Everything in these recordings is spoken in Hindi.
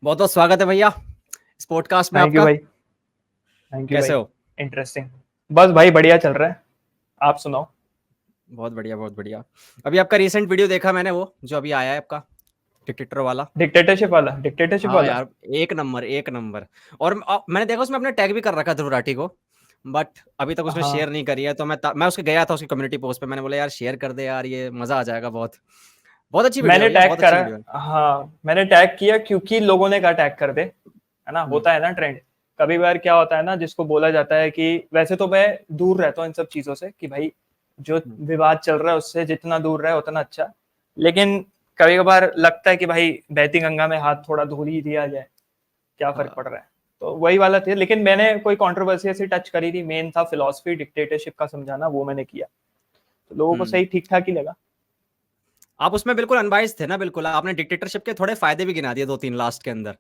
बहुत बहुत स्वागत है भैया इस पॉडकास्ट में थैंक यू आपका। भाई। थैंक यू कैसे भाई। हो? इंटरेस्टिंग। बस भाई बढ़िया चल रहा है। आप सुनाओ। बहुत बढ़िया, बहुत बढ़िया। अभी आपका रीसेंट वीडियो देखा मैंने, वो जो अभी आया है आपका, डिक्टेटर वाला। डिक्टेटरशिप हाँ वाला। यार, एक नंबर एक नंबर। और मैंने देखा उसमें अपने टैग भी कर रखा ध्रुव राठी को, बट अभी तक उसने शेयर हाँ नहीं करी है। तो मैं उसके गया था उसकी कम्युनिटी पोस्ट पे, मैंने बोला यार शेयर कर दे यार, ये मजा आ जाएगा। बहुत बहुत अच्छी वीडियो है मैंने भैया, टैग बहुत अच्छी करा। वीडियो है। हाँ मैंने टैग किया क्योंकि लोगों ने कहा टैग कर दे, है ना। हम्म, होता है ना ट्रेंड। कभी बार क्या होता है ना, जिसको बोला जाता है कि वैसे तो मैं दूर रहता हूँ इन सब चीजों से कि भाई जो हम्म, विवाद चल रहा है उससे जितना दूर रहे उतना अच्छा। लेकिन कभी कभार लगता है कि भाई बहती गंगा में हाथ थोड़ा धो ही दिया जाए, क्या फर्क हाँ, पड़ रहा है। तो वही वाला थे, लेकिन मैंने कोई कंट्रोवर्सी ऐसी टच करी थी। मेन था फिलॉसफी डिक्टेटरशिप का समझाना, वो मैंने किया तो लोगों को हम्म। सही ठीक ठाक ही लगा। आप उसमें बिल्कुल अनबाइस्ड थे ना, बिल्कुल। आपने डिक्टेटरशिप के थोड़े फायदे भी गिना दिए, दो तीन लास्ट के अंदर,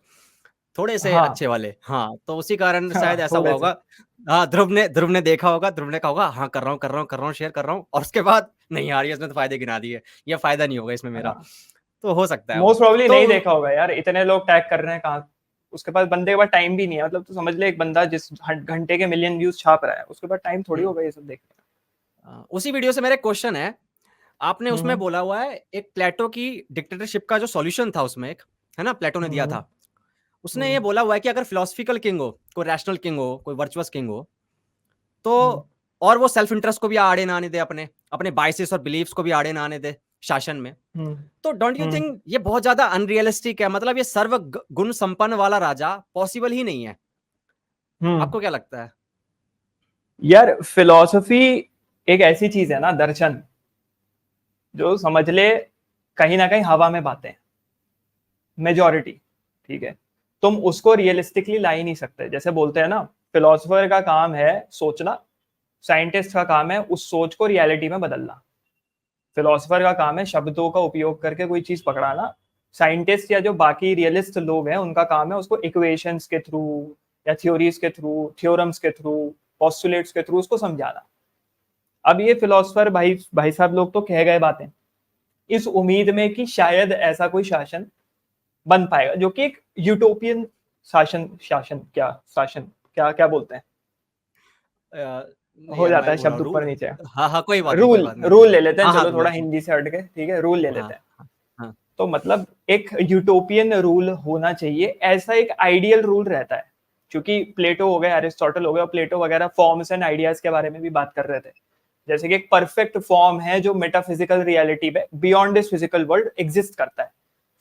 थोड़े से हाँ अच्छे वाले। हाँ, तो उसी कारण शायद हाँ ऐसा हुआ थोड़े से। होगा। हाँ, ध्रुव ने देखा होगा, ध्रुव ने कहा होगा हाँ कर रहा हूँ कर रहा हूँ कर रहा हूँ, शेयर कर रहा हूँ, और उसके बाद नहीं यार, ये इसने तो फायदे गिना दिए, ये फायदा नहीं होगा इसमें मेरा। हाँ तो हो सकता है वो मोस्ट प्रॉब्ली तो। नहीं देखा होगा यार, इतने लोग टैग कर रहे हैं कहाँ। उसके पास बंदे के पास टाइम भी नहीं है। मतलब तो समझ ले, एक बंदा जिस घंटे के मिलियन व्यूज छाप रहा है उसके पास टाइम थोड़ी हम्म, होगा ये सब देखने उसी वीडियो से मेरा क्वेश्चन है। आपने का। उसमें बोला हुआ है एक प्लेटो की डिक्टेटरशिप का जो सॉल्यूशन था उसमें, एक है ना, प्लेटो ने दिया हम्म था। उसने हम्म ये बोला हुआ है कि अगर फिलोसफिकल किंग हो, कोई रैशनल किंग हो, कोई वर्चुअस किंग हो, तो हम्म और वो सेल्फ इंटरेस्ट को भी आड़े ना आने दे, अपने अपने बाइसेस और बिलीफ्स को भी आड़े ना आने दे शासन में। हम्म तो डोंट यू हम्म थिंक ये बहुत ज्यादा अनरियलिस्टिक है? मतलब ये सर्व गुण संपन्न वाला राजा पॉसिबल ही नहीं है। हम्म। आपको क्या लगता है? यार फिलॉसफी एक ऐसी चीज है ना, दर्शन, जो समझ ले कहीं ना कहीं हवा में बातें, मेजोरिटी, ठीक है। तुम उसको रियलिस्टिकली ला ही नहीं सकते। जैसे बोलते हैं ना, फिलोसफर का काम है सोचना, साइंटिस्ट का काम है उस सोच को रियलिटी में बदलना। फिलोसफर का काम है शब्दों का उपयोग करके कोई चीज पकड़ाना। साइंटिस्ट या जो बाकी रियलिस्ट लोग हैं उनका काम है उसको इक्वेशंस के थ्रू या थ्योरीज के थ्रू, थ्योरम्स के थ्रू, पोस्टुलेट्स के थ्रू उसको समझाना। अब ये फिलोसफर भाई भाई साहब लोग तो कह गए बातें इस उम्मीद में कि शायद ऐसा कोई शासन बन पाएगा जो कि एक यूटोपियन शासन, शासन क्या शासन, क्या क्या बोलते हैं, नहीं हो यार, जाता मैं है बोल रहा शब्द हूँ ऊपर रूल। नीचे। हाँ हाँ, कोई बात नहीं, कोई रूल बात नहीं, रूल रूल। ले लेते हैं, हाँ हाँ, चलो थोड़ा रूल। हिंदी से हट के, ठीक है, रूल ले हाँ लेते हैं। हाँ हाँ। तो मतलब एक यूटोपियन रूल होना चाहिए, ऐसा एक आइडियल रूल रहता है। क्योंकि प्लेटो हो गए, अरिस्टोटल हो गए, और प्लेटो वगैरह फॉर्म्स एंड आइडियाज के बारे में भी बात कर रहे थे। जैसे कि एक परफेक्ट फॉर्म है जो मेटाफिजिकल रियलिटी में beyond this physical world exist करता है।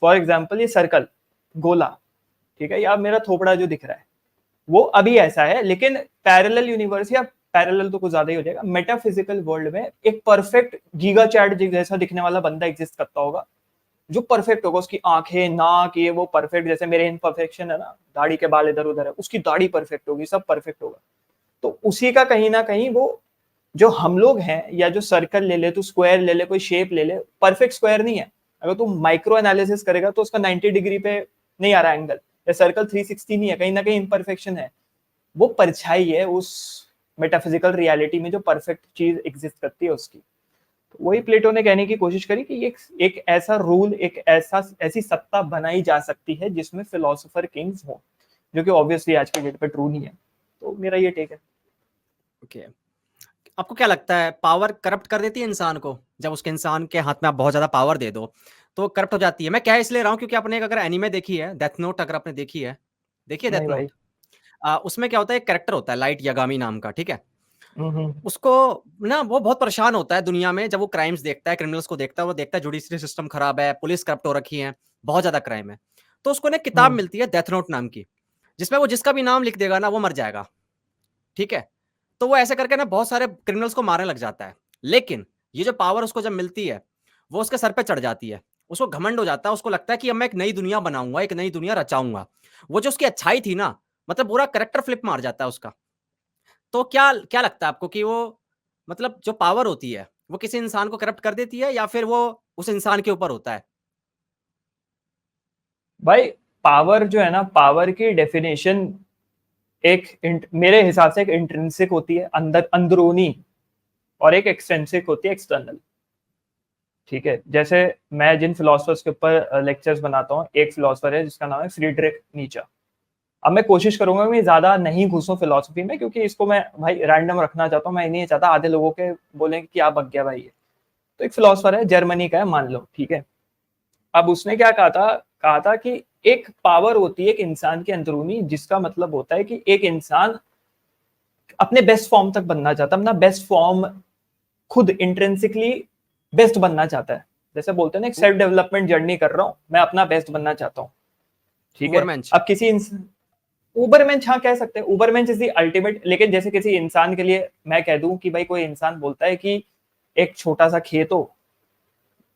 फॉर एग्जाम्पल ये सर्कल, गोला, ठीक है, या मेरा थोपड़ा जो दिख रहा है वो अभी ऐसा है, लेकिन पैरेलल यूनिवर्स, या पैरेलल तो कुछ ज्यादा ही हो जाएगा, मेटाफिजिकल वर्ल्ड में एक परफेक्ट गीगा चैट जैसा दिखने वाला बंदा एग्जिस्ट करता होगा, जो परफेक्ट होगा। उसकी आंखें, नाक, ये वो परफेक्ट, जैसे मेरे इनपरफेक्शन है ना, दाढ़ी के बाल इधर उधर है, उसकी दाढ़ी परफेक्ट होगी, सब परफेक्ट होगा। तो उसी का कहीं ना कहीं वो जो हम लोग हैं, या जो सर्कल ले ले, तो स्क्वायर ले ले, कोई शेप ले ले, परफेक्ट स्क्वायर नहीं है। अगर तू माइक्रो एनालिसिस करेगा तो उसका 90 डिग्री पे नहीं आ रहा एंगल, या सर्कल 360 नहीं है, कहीं ना कहीं इम्परफेक्शन है। वो परछाई है उस मेटाफिजिकल रियलिटी में जो परफेक्ट चीज एग्जिस्ट करती है उसकी। तो वही प्लेटो ने कहने की कोशिश करी कि एक ऐसा रूल, एक ऐसी सत्ता बनाई जा सकती है जिसमें फिलोसोफर किंग्स हो, जो कि ऑब्वियसली आज के डेट पे ट्रू नहीं है। तो मेरा ये टेक है। ओके, आपको क्या लगता है पावर करप्ट कर देती है इंसान को? जब उसके इंसान के हाथ में आप बहुत ज्यादा पावर दे दो तो करप्ट हो जाती है। मैं क्या इसलिए रहा हूँ क्योंकि आपने अगर एनीमे देखी है, डेथ नोट, अगर आपने देखी है, देखिए नहीं डेथ भाई। नोट। उसमें क्या होता है, एक कैरेक्टर होता है लाइट यागामी नाम का, ठीक है। हम्म उसको ना वो बहुत परेशान होता है दुनिया में, जब वो क्राइम्स देखता है, क्रिमिनल्स को देखता है, वो देखता है जुडिशरी सिस्टम खराब है, पुलिस करप्ट हो रखी है, बहुत ज्यादा क्राइम है। तो उसको ना एक किताब हम्म मिलती है डेथ नोट नाम की, जिसमें वो जिसका भी नाम लिख देगा ना वो मर जाएगा, ठीक है। तो वो ऐसे करके ना बहुत सारे क्रिमिनल्स को मारने लग जाता है। लेकिन ये जो पावर उसको जब मिलती है, वो उसके सर पे चढ़ जाती है। उसको घमंड हो जाता है, उसको लगता है कि अब मैं एक नई दुनिया बनाऊंगा, एक नई दुनिया रचाऊंगा। वो जो उसकी अच्छाई थी ना, मतलब पूरा करेक्टर फ्लिप मार जाता है उसका। तो क्या क्या लगता है आपको कि वो, मतलब जो पावर होती है वो किसी इंसान को करप्ट कर देती है, या फिर वो उस इंसान के ऊपर होता है? भाई पावर जो है ना, पावर की डेफिनेशन मेरे हिसाब से एक इंट्रिंसिक होती है, अंदर अंदरूनी, और एक एक्सटेंसिक होती है, एक्सटर्नल। ठीक है, जैसे मैं जिन फिलोसफर्स के ऊपर लेक्चर्स बनाता हूँ, एक फिलोसफर है जिसका नाम है फ्रीडरिक नीचा। अब मैं कोशिश करूंगा मैं ज्यादा नहीं घुसूं फिलोसफी में, क्योंकि इसको मैं भाई रैंडम रखना चाहता हूँ, मैं नहीं चाहता आधे लोगों के बोले कि आप बक गया भाई ये। तो एक फिलोसफर है, जर्मनी का है मान लो, ठीक है। अब उसने क्या कहा था कि एक पावर होती है एक इंसान के अंदरूनी, जिसका मतलब होता है कि एक इंसान अपने बेस्ट फॉर्म तक बनना चाहता है, अपना बेस्ट फॉर्म खुद इंट्रिंसिकली बेस्ट बनना चाहता है। जैसे बोलते हैं ना, एक सेल्फ डेवलपमेंट जर्नी कर रहा हूँ, मैं अपना बेस्ट बनना चाहता हूँ, ठीक है। उबरमेंच। अब किसी उबरमेंच, हाँ कह सकते हैं, उबरमेंच इज द अल्टीमेट। लेकिन जैसे किसी इंसान के लिए मैं कह दूं कि भाई कोई इंसान बोलता है कि एक छोटा सा खेत हो,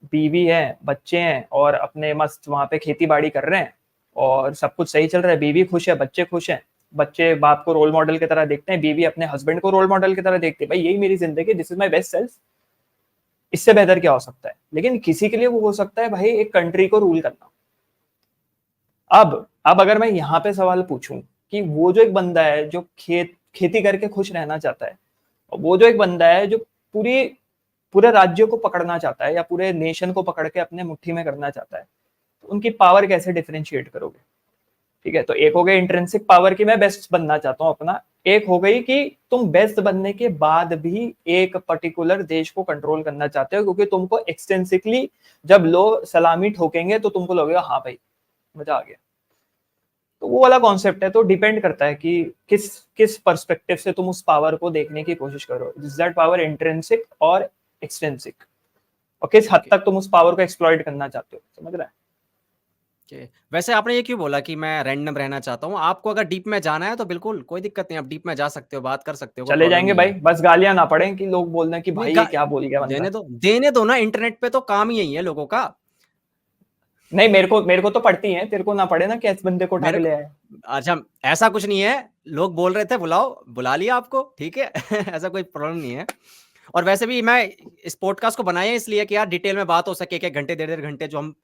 बीवी है, बच्चे हैं, और अपने मस्त वहां पे खेती बाड़ी कर रहे हैं और सब कुछ सही चल रहा है, बीवी खुश है, बच्चे खुश हैं, बच्चे बाप को रोल मॉडल की तरह देखते हैं, बीवी अपने हस्बैंड को रोल मॉडल की तरह देखती है, भाई यही मेरी जिंदगी, this is my best self, इससे बेहतर क्या हो सकता है। लेकिन किसी के लिए वो हो सकता है भाई एक कंट्री को रूल करना। अब अगर मैं यहाँ पे सवाल पूछूं कि वो जो एक बंदा है जो खेती करके खुश रहना चाहता है, और वो जो एक बंदा है जो पूरे राज्य को पकड़ना चाहता है या पूरे नेशन को पकड़ के अपने मुट्ठी में करना चाहता है, तो उनकी पावर कैसे डिफरेंशिएट करोगे? ठीक है, तो एक हो गई इंट्रिंसिक पावर की मैं बेस्ट बनना चाहता हूँ अपना, एक हो गई कि तुम बेस्ट बनने के बाद भी एक पर्टिकुलर देश को कंट्रोल करना चाहते हो, क्योंकि तुमको एक्सटेंसिवली जब लोग सलामी ठोकेंगे तो तुमको लगेगा हाँ भाई मजा आ गया। तो वो वाला कॉन्सेप्ट है। तो डिपेंड करता है कि किस पर्सपेक्टिव से तुम उस पावर को देखने की कोशिश करो, इज दैट पावर इंट्रिंसिक और एक्सटेंसिक, और किस हद तक तुम उस पावर को एक्सप्लॉइट करना चाहते हो, समझ रहा है? वैसे आपने ये क्यों बोला कि मैं रैंडम रहना चाहता हूँ? आपको अगर डीप में जाना है तो बिल्कुल कोई दिक्कत नहीं, आप डीप में जा सकते हो, बात कर सकते हो, कोई चले प्रॉब्लम जाएंगे नहीं भाई, है। बस गालियां ना पड़े कि लोग बोल रहे हैं कि नहीं भाई ये क्या बोल गया बंदा। देने दो ना, इंटरनेट पे तो काम ही यही है लोगों का। नहीं, मेरे को तो पड़ती है, तेरे को ना पड़े ना कि इस बंदे को उठा के मेरे ले आए। अच्छा, ऐसा कुछ नहीं है, लोग बोल रहे थे बुलाओ, बुला लिया आपको, ठीक है। ऐसा कोई प्रॉब्लम नहीं है। और वैसे भी मैं इस पॉडकास्ट को बनाया इसलिए कि यार डिटेल में बात हो सके, एक एक घंटे, डेढ़ डेढ़ घंटे, जो हम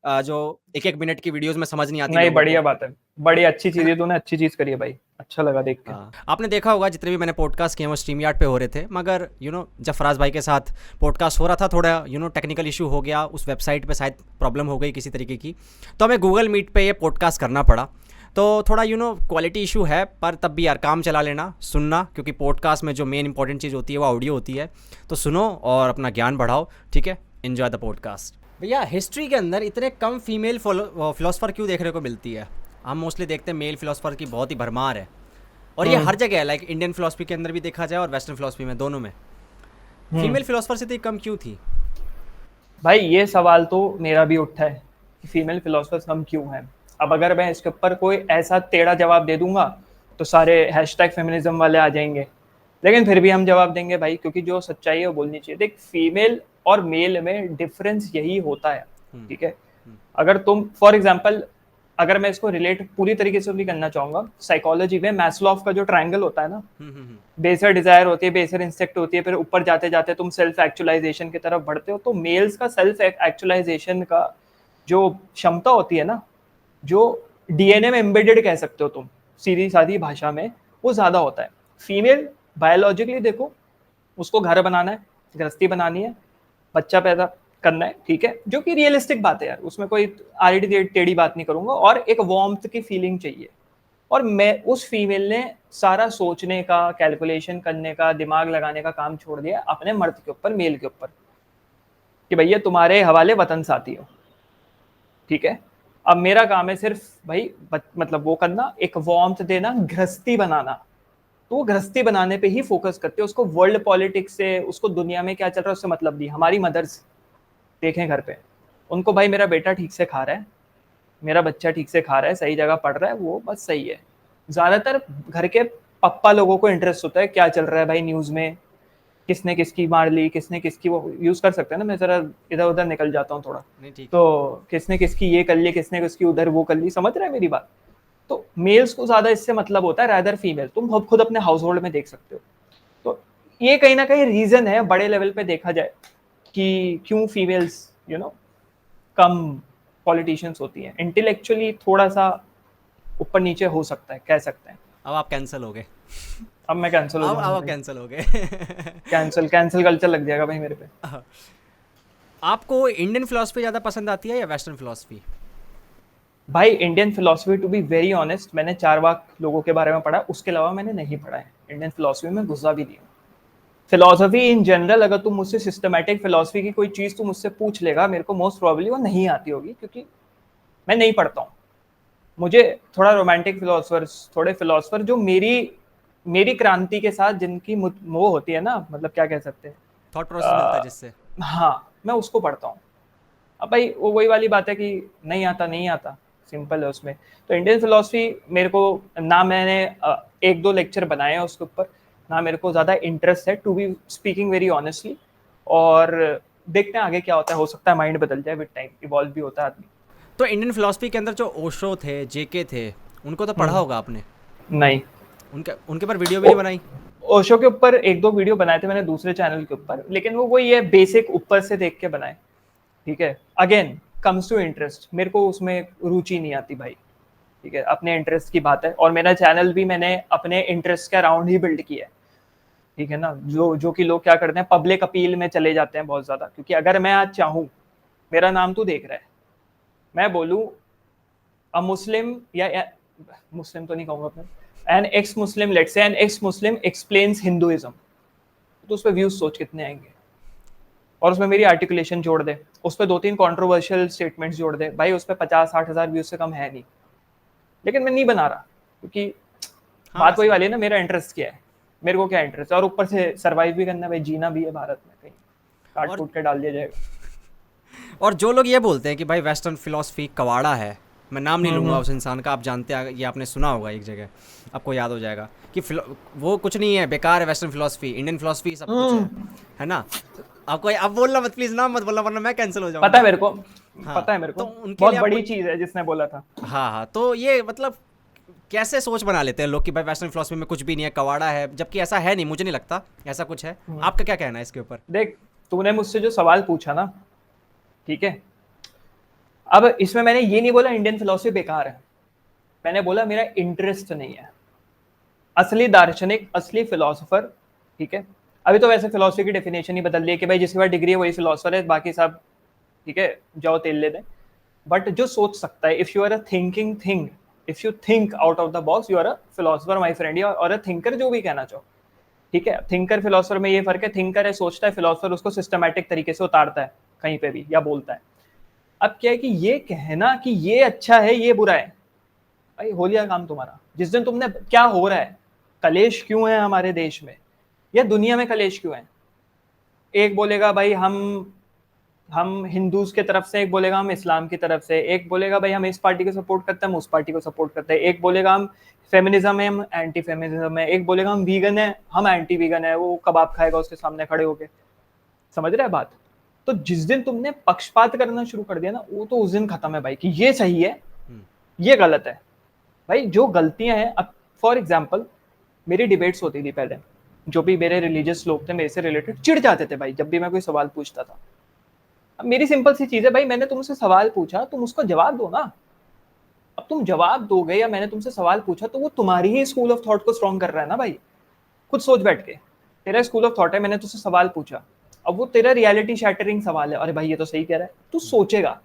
जो एक एक मिनट की वीडियोस में समझ नहीं आती नहीं, लोगों को, बढ़िया बात है, बड़ी अच्छी है चीज ना। है, तूने अच्छी चीज करी है भाई, अच्छा लगा देख के। हाँ, आपने देखा होगा जितने भी मैंने पॉडकास्ट किए वो स्ट्रीम यार्ड पे हो रहे थे, मगर जब फराज भाई के साथ पॉडकास्ट हो रहा था, थोड़ा टेक्निकल इशू हो गया, उस वेबसाइट पे शायद प्रॉब्लम हो गई किसी तरीके की, तो हमें गूगल मीट पे ये पॉडकास्ट करना पड़ा। तो थोड़ा क्वालिटी इशू है, पर तब भी यार काम चला लेना, सुनना, क्योंकि पॉडकास्ट में जो मेन इंपॉर्टेंट चीज़ होती है वो ऑडियो होती है। तो सुनो और अपना ज्ञान बढ़ाओ, ठीक है। Enjoy the podcast. भैया, हिस्ट्री के अंदर इतने कम फीमेल फिलोसफर क्यों देखने को मिलती है? हम मोस्टली देखते हैं मेल फिलोसफर की बहुत ही भरमार है, और ये हर जगह है, लाइक इंडियन फिलोसफी के अंदर भी देखा जाए और वेस्टर्न फिलोसफी में, दोनों में फीमेल फिलोसफर से इतनी कम क्यों थी? भाई ये सवाल तो मेरा भी उठा है कि फीमेल फिलोसफर्स कम क्यों हैं। अब अगर मैं इसके ऊपर कोई ऐसा टेढ़ा जवाब दे दूंगा तो सारे हैशटैग फेमिनिज्म वाले आ जाएंगे, लेकिन फिर भी हम जवाब देंगे भाई, क्योंकि जो सच्चाई है वो बोलनी चाहिए। देख, फीमेल और मेल में डिफरेंस यही होता है, ठीक है। अगर तुम फॉर एग्जाम्पल, अगर मैं इसको रिलेट पूरी तरीके से भी करना चाहूंगा, साइकोलॉजी में मैस्लोव का जो ट्रायंगल होता है ना, बेसर डिजायर होती है, बेसर इंस्टिंक्ट होती है, फिर ऊपर जाते जाते तुम सेल्फ एक्चुअलाइजेशन की तरफ बढ़ते हो। तो मेल्स का सेल्फ एक्चुअलाइजेशन का जो क्षमता होती है ना, जो डीएनए में एम्बेडेड कह सकते हो तुम सीधी सादी भाषा में, वो ज्यादा होता है। फीमेल बायोलॉजिकली देखो, उसको घर बनाना है, गृहस्थी बनानी है, बच्चा पैदा करना है, ठीक है, जो कि रियलिस्टिक बात है यार, उसमें कोई आड़ी टेढ़ी बात नहीं करूंगा, और एक वार्मथ की फीलिंग चाहिए। और मैं उस फीमेल ने सारा सोचने का, कैलकुलेशन करने का, दिमाग लगाने का काम छोड़ दिया अपने मर्द के ऊपर, मेल के ऊपर, कि भैया तुम्हारे हवाले वतन साथी हो, ठीक है। अब मेरा काम है सिर्फ भाई मतलब वो करना, एक वार्मथ देना, गृहस्थी बनाना। तो वो गृहस्थी बनाने पे ही फोकस करते हैं, उसको वर्ल्ड पॉलिटिक्स से, उसको दुनिया में क्या चल रहा है उससे मतलब नहीं। हमारी मदर्स देखें घर पे, उनको भाई मेरा बेटा ठीक से खा रहा है, मेरा बच्चा ठीक से खा रहा है, सही जगह पढ़ रहा है, वो बस सही है। ज्यादातर घर के पप्पा लोगों को इंटरेस्ट होता है क्या चल रहा है भाई न्यूज में, किसने किसकी मार ली, किसने किसकी, वो यूज कर सकते हैं ना, मैं जरा इधर उधर निकल जाता हूँ थोड़ा, तो किसने किसकी ये कर ली, किसने किसकी उधर वो कर ली, समझ रहा है मेरी बात? तो मेल्स को ज्यादा इससे मतलब होता है रादर फीमेल, तुम खुद अपने हाउस होल्ड में देख सकते हो। तो ये कहीं ना कहीं रीजन है बड़े लेवल पे देखा जाए कि क्यों फीमेल्स कम पॉलिटिशियंस होती हैं। इंटेलेक्चुअली थोड़ा सा ऊपर नीचे हो सकता है, कह सकते हैं। अब आप कैंसिल हो गए। अब मैं कैंसिल हो अब जाऊंगा आप भाई, कैंसिल हो गए। कैंसिल कल्चर लग जाएगा भाई मेरे पे। आपको इंडियन फिलोसफी ज़्यादा पसंद आती है या वेस्टर्न फिलोसफी? भाई Indian philosophy, to be very honest, मैंने 4 वाक लोगों के बारे में पढ़ा, उसके अलावा मैंने नहीं पढ़ा है। इंडियन फिलोसफी में घुसा भी नहीं हूँ। फिलोसफी इन जनरल, अगर तुम मुझसे सिस्टमैटिक फिलोसफी की कोई चीज तुम मुझसे पूछ लेगा, मेरे को मोस्ट प्रोबेबली वो नहीं आती होगी, क्योंकि मैं नहीं पढ़ता हूँ। मुझे थोड़ा रोमांटिक फिलोसफर्स, थोड़े फिलोसफर जो मेरी क्रांति के साथ जिनकी वो होती है ना, मतलब क्या कह सकते हैं, थॉट प्रोसेस मिलता है जिससे। हाँ, मैं उसको पढ़ता हूँ। अब भाई वो वही वाली बात है कि नहीं आता, नहीं आता, सिंपल है उसमें। तो इंडियन फिलोसफी मेरे को ना, मैंने 1-2 लेक्चर बनाए हैं उसके ऊपर, ना मेरे को ज़्यादा इंटरेस्ट है, to be speaking very honestly. और देखते हैं आगे क्या होता है, हो सकता है माइंड बदल जाए विद टाइम, इवॉल्व भी होता है आदमी। तो इंडियन फिलोसफी के अंदर जो ओशो थे, जेके थे, उनको तो पढ़ा होगा आपने? नहीं, उनके उनके पर वीडियो भी नहीं बनाई? ओशो के ऊपर 1-2 वीडियो बनाए थे मैंने दूसरे चैनल के ऊपर, लेकिन वो वही है, बेसिक ऊपर से देख के बनाए। ठीक है, अगेन कम्स टू इंटरेस्ट, मेरे को उसमें रुचि नहीं आती भाई। ठीक है, अपने इंटरेस्ट की बात है, और मेरा चैनल भी मैंने अपने इंटरेस्ट के अराउंड ही बिल्ड किया है। ठीक है ना, जो कि लोग क्या करते हैं, पब्लिक अपील में चले जाते हैं बहुत ज्यादा। क्योंकि अगर मैं आज चाहूँ, मेरा नाम तू देख रहा है, मैं बोलूँ अ मुस्लिम, या मुस्लिम तो नहीं कहूंगा मैं, an ex Muslim, let's say an ex Muslim explains Hinduism, तो उस पर व्यूज सोच कितने आएंगे। और उसमें मेरी आर्टिकुलेशन जोड़ दे, उस पर 2-3 कंट्रोवर्शियल स्टेटमेंट्स जोड़ दे, भाई उस पर 50-60 हज़ार व्यूज से कम है नहीं। लेकिन मैं नहीं बना रहा, क्योंकि बात वही वाली है ना, मेरा इंटरेस्ट क्या है, मेरे को क्या इंटरेस्ट है, और ऊपर से सरवाइव भी करना है भाई, जीना भी है भारत में, कहीं काट कूट के डाल दिया जाएगा। और जो लोग ये बोलते हैं कि भाई वेस्टर्न फिलोसफी कवाड़ा है, मैं नाम नहीं लूंगा उस इंसान का, आप जानते हैं, ये आपने सुना होगा एक जगह, आपको याद हो जाएगा कि वो कुछ नहीं है, बेकार है वेस्टर्न फिलोसफी, इंडियन फिलोसफी सब कुछ है ना। आपको अब बोलना मत प्लीज, नाम मत बोलना वरना मैं कैंसिल हो जाऊंगा। पता है मेरे को, हाँ, पता है मेरे को, तो उनके बहुत लिए बड़ी चीज है जिसने बोला था। हाँ हाँ, तो ये मतलब कैसे सोच बना लेते हैं लोग कि भाई वेस्टर्न फिलोसफी में कुछ भी नहीं है, कवाड़ा है, जबकि ऐसा है नहीं, मुझे नहीं लगता ऐसा कुछ है। आपका क्या कहना है इसके ऊपर? देख, तूने मुझसे जो सवाल पूछा ना, ठीक है, अब इसमें मैंने ये नहीं बोला इंडियन फिलोसफी बेकार है, मैंने बोला मेरा इंटरेस्ट नहीं है। असली दार्शनिक, असली फिलोसोफर, ठीक है, अभी तो वैसे फिलोसफी की डेफिनेशन ही बदल दी है कि भाई जिसके पास डिग्री है वही फिलोसफर है, बाकी सब ठीक है जाओ तेल ले दें। बट जो सोच सकता है, if you are a thinking thing, if you think out of the box, you are a philosopher my friend, और अ थिंकर, जो भी कहना चाहो। ठीक है, थिंकर फिलोसफर में ये फर्क है, थिंकर है सोचता है, फिलोसफर उसको सिस्टमैटिक तरीके से उतारता है कहीं पे भी, या बोलता है। अब क्या है कि ये कहना कि ये अच्छा है ये बुरा है, भाई हो लिया काम तुम्हारा। जिस दिन तुमने, क्या हो रहा है, कलेश क्यों है हमारे देश में या दुनिया में, कलेश क्यों है? एक बोलेगा भाई हम हिंदूज के तरफ से, एक बोलेगा हम इस्लाम की तरफ से, एक बोलेगा भाई हम इस पार्टी को सपोर्ट करते हैं, हम उस पार्टी को सपोर्ट करते हैं, एक बोलेगा हम फेमिनिज्म है, हम एंटी फेमिनिज्म है, एक बोलेगा हम वीगन है, हम एंटी वीगन है, वो कबाब खाएगा उसके सामने खड़े होके। समझ रहे हैं बात? तो जिस दिन तुमने पक्षपात करना शुरू कर दिया ना, वो तो उस दिन खत्म है भाई, कि ये सही है ये गलत है। भाई जो गलतियां हैं, अब फॉर एग्जाम्पल मेरी डिबेट्स होती थी पहले, जो भी मेरे रिलीजियस लोग थे मेरे से रिलेटेड चिढ़ जाते थे भाई जब भी मैं कोई सवाल पूछता था। अब मेरी सिंपल सी चीज है भाई, मैंने तुमसे सवाल पूछा, तुम उसको जवाब दो ना। अब तुम जवाब दोगे, या मैंने तुमसे सवाल पूछा, तो वो तुम्हारी ही स्कूल ऑफ थॉट को स्ट्रॉन्ग कर रहा है ना भाई। खुद सोच बैठ के, तेरा स्कूल ऑफ थॉट है, मैंने तुझसे सवाल पूछा, अब वो तेरा रियलिटी शैटरिंग सवाल है, अरे भाई ये तो सही कह रहा है, तू सोचेगा,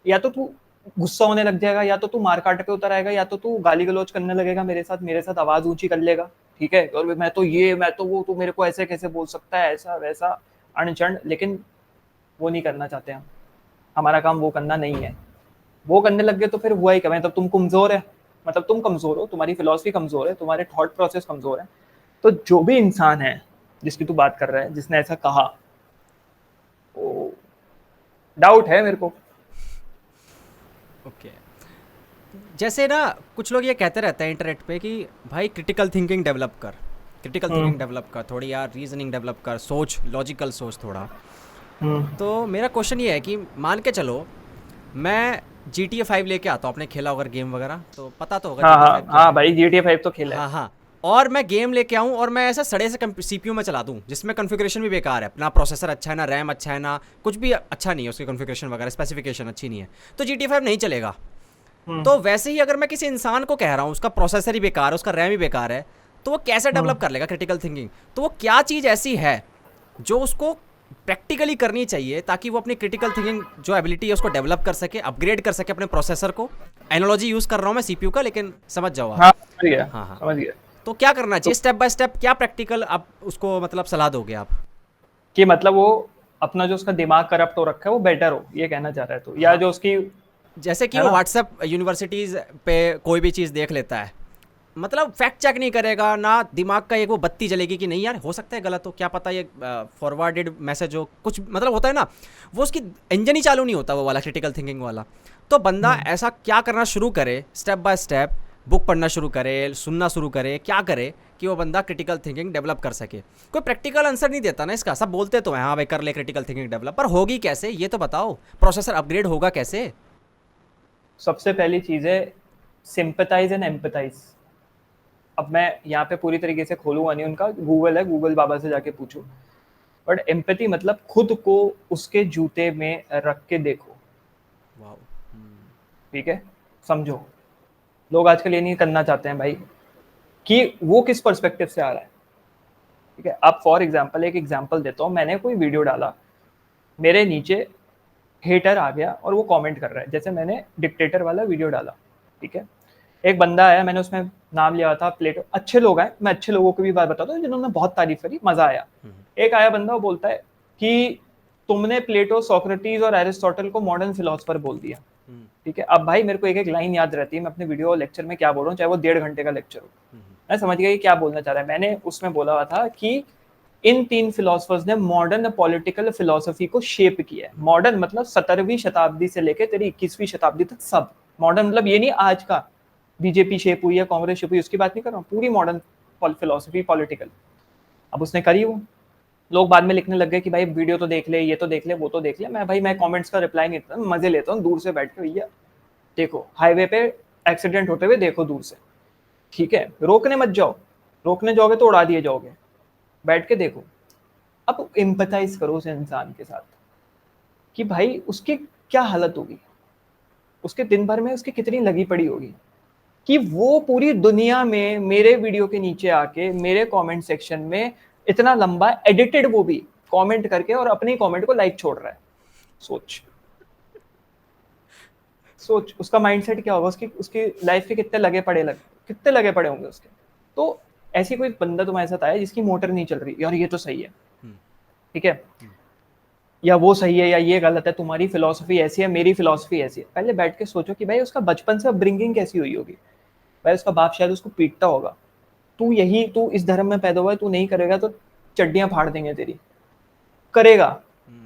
या तो तू गुस्सा होने लग जाएगा, या तो तू मार काट पे उतर आएगा, या तो तू गाली गलौज करने लगेगा मेरे साथ आवाज ऊंची कर लेगा। ठीक है, और मैं तो ये, मैं तो वो, तू मेरे को ऐसे कैसे बोल सकता है, ऐसा वैसा अनचंड। लेकिन वो नहीं करना चाहते हम, हमारा काम वो करना नहीं है। वो करने लग गए तो फिर हुआ ही क्या, मतलब तुम कमजोर है, मतलब तुम कमजोर हो, तुम्हारी फिलॉसफी कमजोर है, तुम्हारे थॉट प्रोसेस कमजोर है। तो जो भी इंसान है जिसकी तू बात कर रहा है, जिसने ऐसा कहा, वो डाउट है मेरे को। ओके, जैसे ना कुछ लोग ये कहते रहते हैं इंटरनेट पे कि भाई क्रिटिकल थिंकिंग डेवलप कर, क्रिटिकल थिंकिंग डेवलप कर, थोड़ी यार रीजनिंग डेवलप कर, सोच, लॉजिकल सोच थोड़ा। तो मेरा क्वेश्चन ये है कि मान के चलो मैं GTA 5 लेके आता हूँ, आपने खेला होगा गेम वगैरह तो पता तो होगा। हाँ भाई GTA 5 तो खेला है। हाँ, और मैं गेम लेके आऊँ और मैं ऐसा सड़े से CPU में चला दूँ जिसमें कॉन्फ़िगरेशन भी बेकार है, ना प्रोसेसर अच्छा है, ना रैम अच्छा है, ना कुछ भी अच्छा नहीं है, उसकी कॉन्फ़िगरेशन वगैरह स्पेसिफिकेशन अच्छी नहीं है, तो GTA 5 नहीं चलेगा। तो वैसे ही अगर मैं किसी इंसान को कह रहा हूँ उसका प्रोसेसर ही बेकार है, उसका रैम ही बेकार है, तो वो कैसे डेवलप कर लेगा क्रिटिकल थिंकिंग? तो वो क्या चीज़ ऐसी है जो उसको प्रैक्टिकली करनी चाहिए ताकि वो अपनी क्रिटिकल थिंकिंग जो एबिलिटी है उसको डेवलप कर सके, अपग्रेड कर सके अपने प्रोसेसर को। एनालॉजी यूज कर रहा हूँ मैं सीपीयू का, लेकिन समझ जाओ आप। हाँ समझ गया, हाँ हाँ। समझ गया। तो क्या करना चाहिए स्टेप बाय स्टेप, क्या प्रैक्टिकल आप उसको मतलब सलाह दोगे आप? कि मतलब वो अपना जो उसका दिमाग करप्ट हो रखा है वो बेटर हो, ये कहना चाह रहा है तो, या हाँ, जो उसकी जैसे कि है वो ना। व्हाट्सएप यूनिवर्सिटीज़ पे कोई भी चीज़ देख लेता है, मतलब फैक्ट चेक नहीं करेगा ना, दिमाग का एक वो बत्ती जलेगी कि नहीं यार हो सकता है गलत हो, क्या पता ये फॉरवर्डेड मैसेज हो, कुछ मतलब होता है ना, वो उसकी इंजन ही चालू नहीं होता वो वाला क्रिटिकल थिंकिंग वाला। तो बंदा ऐसा क्या करना शुरू करे स्टेप बाय स्टेप, बुक पढ़ना शुरू करे, सुनना शुरू करे, क्या करे कि वो बंदा क्रिटिकल थिंकिंग डेवलप कर सके? कोई प्रैक्टिकल आंसर नहीं देता ना इसका, सब बोलते तो हैं हाँ भाई कर ले क्रिटिकल थिंकिंग डेवलप, पर होगी कैसे ये तो बताओ, प्रोसेसर अपग्रेड होगा कैसे? सबसे पहली चीज है सिंपथाइज एंड एम्पथाइज। अब मैं यहाँ पे पूरी तरीके से खोलूंगा नहीं, उनका गूगल है, गूगल बाबा से जाके पूछो। बट एम्पैथी मतलब खुद को उसके जूते में रख के देखो, वाओ। ठीक है, समझो। लोग आजकल ये नहीं करना चाहते हैं भाई कि वो किस पर्सपेक्टिव से आ रहा है, ठीक है। अब फॉर एग्जांपल एक एग्जांपल देता हूँ, मैंने कोई वीडियो डाला, मेरे नीचे हेटर आ गया और वो कमेंट कर रहा है, जैसे मैंने डिक्टेटर वाला वीडियो डाला, ठीक है। एक बंदा आया, मैंने उसमें नाम लिया था प्लेटो, अच्छे लोग हैं, मैं अच्छे लोगों की भी बात बताता हूँ जिन्होंने बहुत तारीफ करी, मजा आया। एक आया बंदा, वो बोलता है कि तुमने प्लेटो, सोक्रेटिस और एरिस्टोटल को मॉडर्न फिलोसफर बोल दिया, ठीक है। अब भाई मेरे को एक एक लाइन याद रहती है, मैं अपने वीडियो लेक्चर में क्या बोल रहा हूँ, चाहे वो 1.5 घंटे का लेक्चर हो, मैं समझ गया कि क्या बोलना चाह रहा है। मैंने उसमें बोला हुआ था कि इन 3 फिलोसफर्स ने मॉडर्न पॉलिटिकल फिलोसफी को शेप किया है। मॉडर्न मतलब 17वीं शताब्दी से लेकर तेरी 21वीं शताब्दी तक सब मॉडर्न, मतलब ये नहीं आज का बीजेपी शेप हुई है, कांग्रेस शेप हुई, उसकी बात नहीं कर रहा हूँ, पूरी मॉडर्न फिलोसफी पॉलिटिकल। अब उसने करी वो, लोग बाद में लिखने लग गए कि भाई वीडियो तो देख ले, ये तो देख ले, वो तो देख ले। मैं कमेंट्स का रिप्लाई नहीं देता, मजे लेता हूँ दूर से बैठ के, भैया देखो हाईवे पे एक्सीडेंट होते हुए देखो दूर से, ठीक है, रोकने मत जाओ, रोकने जाओगे तो उड़ा दिए जाओगे, बैठ के देखो। अब एम्पैथाइज करो उस इंसान के साथ कि भाई उसकी क्या हालत होगी, उसके दिन भर में उसकी कितनी लगी पड़ी होगी, कि वो पूरी दुनिया में मेरे वीडियो के नीचे आके मेरे कमेंट सेक्शन में इतना लंबा एडिटेड वो भी कमेंट करके और अपने कमेंट को लाइक छोड़ रहा है। सोच सोच उसका माइंडसेट क्या होगा, उसकी उसकी लाइफ के कितने लगे पड़े होंगे उसके। तो ऐसी कोई बंदा तुम्हारे साथ आया जिसकी मोटर नहीं चल रही, यार ये तो सही है, ठीक है, या वो सही है या ये गलत है, तुम्हारी फिलॉसफी ऐसी है, मेरी फिलॉसफी ऐसी है, पहले बैठ के सोचो कि भाई उसका बचपन से अपब्रिंगिंग कैसी हुई होगी। भाई उसका बाप शायद उसको पीटता होगा, तू इस धर्म में पैदा हुआ है, तू नहीं करेगा तो चड्डियां फाड़ देंगे तेरी, करेगा,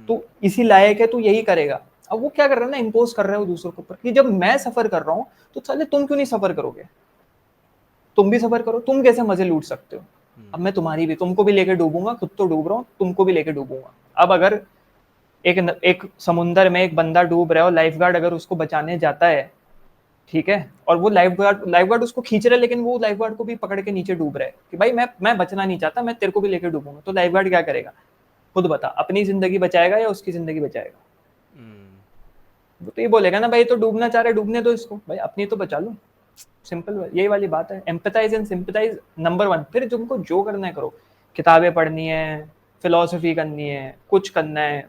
तू इसी लायक है, तू यही करेगा। अब वो क्या कर रहा है ना, इम्पोज कर रहा है वो दूसरों के ऊपर कि जब मैं सफर कर रहा हूँ तो साले तुम क्यों नहीं सफर करोगे, तुम भी सफर करो, तुम कैसे मजे लूट सकते हो। अब मैं तुम्हारी भी, तुमको भी लेके डूबूंगा, खुद तो डूब रहा हूँ, तुमको भी लेके डूबूंगा। अब अगर एक समुंदर में एक बंदा डूब रहा है और लाइफ गार्ड अगर उसको बचाने जाता है, ठीक है, और वो लाइफ गार्ड उसको खींच रहा है, लेकिन वो लाइफ गार्ड को भी पकड़ के नीचे डूब रहा है कि भाई मैं बचना नहीं चाहता, मैं तेरे को भी लेके डूबूंगा, तो लाइफ गार्ड क्या करेगा, खुद बता, अपनी जिंदगी बचाएगा या उसकी जिंदगी बचाएगा? वो तो ये बोलेगा ना भाई तो डूबना चाह रहा है, डूबने दो इसको, भाई अपनी तो बचा लो। सिंपल यही वाली बात है, एम्पैथाइज एंड सिंपैथाइज नंबर 1। फिर तुमको जो करना है करो, किताबें पढ़नी है, फिलोसफी करनी है, कुछ करना है,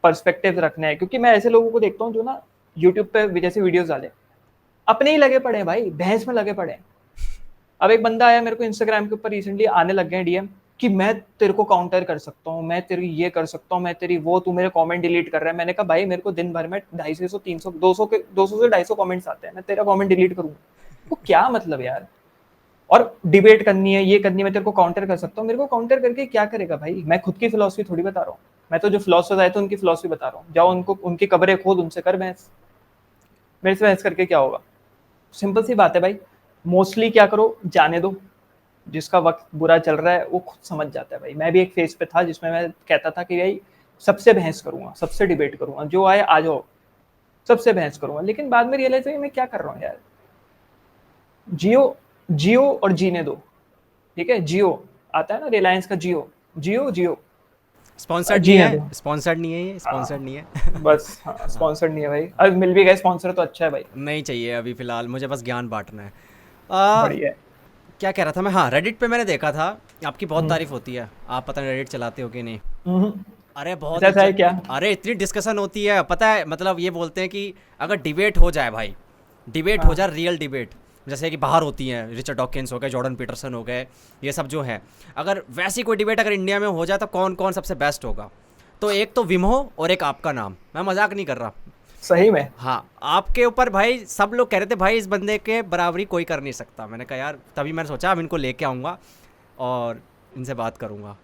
पर्सपेक्टिव रखना है, क्योंकि मैं ऐसे लोगों को देखता हूँ जो ना यूट्यूब पे जैसे वीडियोस डाले, अपने ही लगे पड़े हैं भाई, बहस में लगे पड़े हैं। अब एक बंदा आया मेरे को इंस्टाग्राम के ऊपर रिसेंटली, आने लग गए डीएम कि मैं तेरे को काउंटर कर सकता हूँ, मैं तेरी ये कर सकता हूँ, मैं तेरी वो, तू मेरे कमेंट डिलीट कर रहा है। मैंने कहा भाई मेरे को दिन भर में 250 300 200 से 250 कमेंट्स आते हैं, मैं तेरा कमेंट डिलीट करूंगा? वो क्या मतलब यार। और डिबेट करनी है, ये करनी है, मैं तेरे को काउंटर कर सकता हूँ, मेरे को काउंटर करके क्या करेगा भाई, मैं खुद की फिलोसफी थोड़ी बता रहा हूँ, मैं तो जो फिलोसफर आए थे उनकी फिलोसफी बता रहा हूँ। जाओ उनको, उनकी कब्रें खोद, उनसे कर बहस, मेरे से बहस करके क्या होगा। सिंपल सी बात है भाई, मोस्टली क्या करो, जाने दो, जिसका वक्त बुरा चल रहा है वो खुद समझ जाता है भाई। मैं भी एक फेज पे था जिसमें मैं कहता था कि भाई सबसे बहस करूंगा, सबसे डिबेट करूंगा, जो आए आ जाओ, सबसे बहस करूंगा, लेकिन बाद में रियलाइज हुई मैं क्या कर रहा हूँ यार। जियो, जियो और जीने दो, ठीक है, जियो आता है ना रिलायंस का, जियो जियो जियो, स्पॉन्सर्ड नहीं जीने है, दो। स्पॉन्सर्ड नहीं है, ये स्पॉन्सर्ड नहीं है। बस हाँ, स्पॉन्सर नहीं है भाई, अब मिल भी गए स्पॉन्सर तो अच्छा है भाई, नहीं चाहिए अभी फ़िलहाल, मुझे बस ज्ञान बाँटना है। अ, बढ़िया है। क्या कह रहा था मैं, हाँ रेडिट पे मैंने देखा था, आपकी बहुत तारीफ़ होती है, आप पता नहीं रेडिट चलाते हो कि नहीं। हम्म, अरे बहुत ऐसा है क्या? अरे इतनी डिस्कशन होती है, पता है, मतलब ये बोलते हैं कि अगर डिबेट हो जाए भाई, डिबेट हो हाँ जाए, रियल डिबेट, जैसे कि बाहर होती हैं, रिचर्ड डॉकिंस हो गए, जॉर्डन पीटरसन हो गए, ये सब जो है, अगर वैसी कोई डिबेट अगर इंडिया में हो जाए तो कौन कौन सबसे बेस्ट होगा? तो एक तो विमो और एक आपका नाम, मैं मजाक नहीं कर रहा। सही में। हाँ, आपके ऊपर भाई सब लोग कह रहे थे भाई इस बंदे के बराबरी कोई कर नहीं सकता। मैंने कहा यार, तभी मैंने सोचा अब इनको लेके आऊँगा और इनसे बात करूँगा।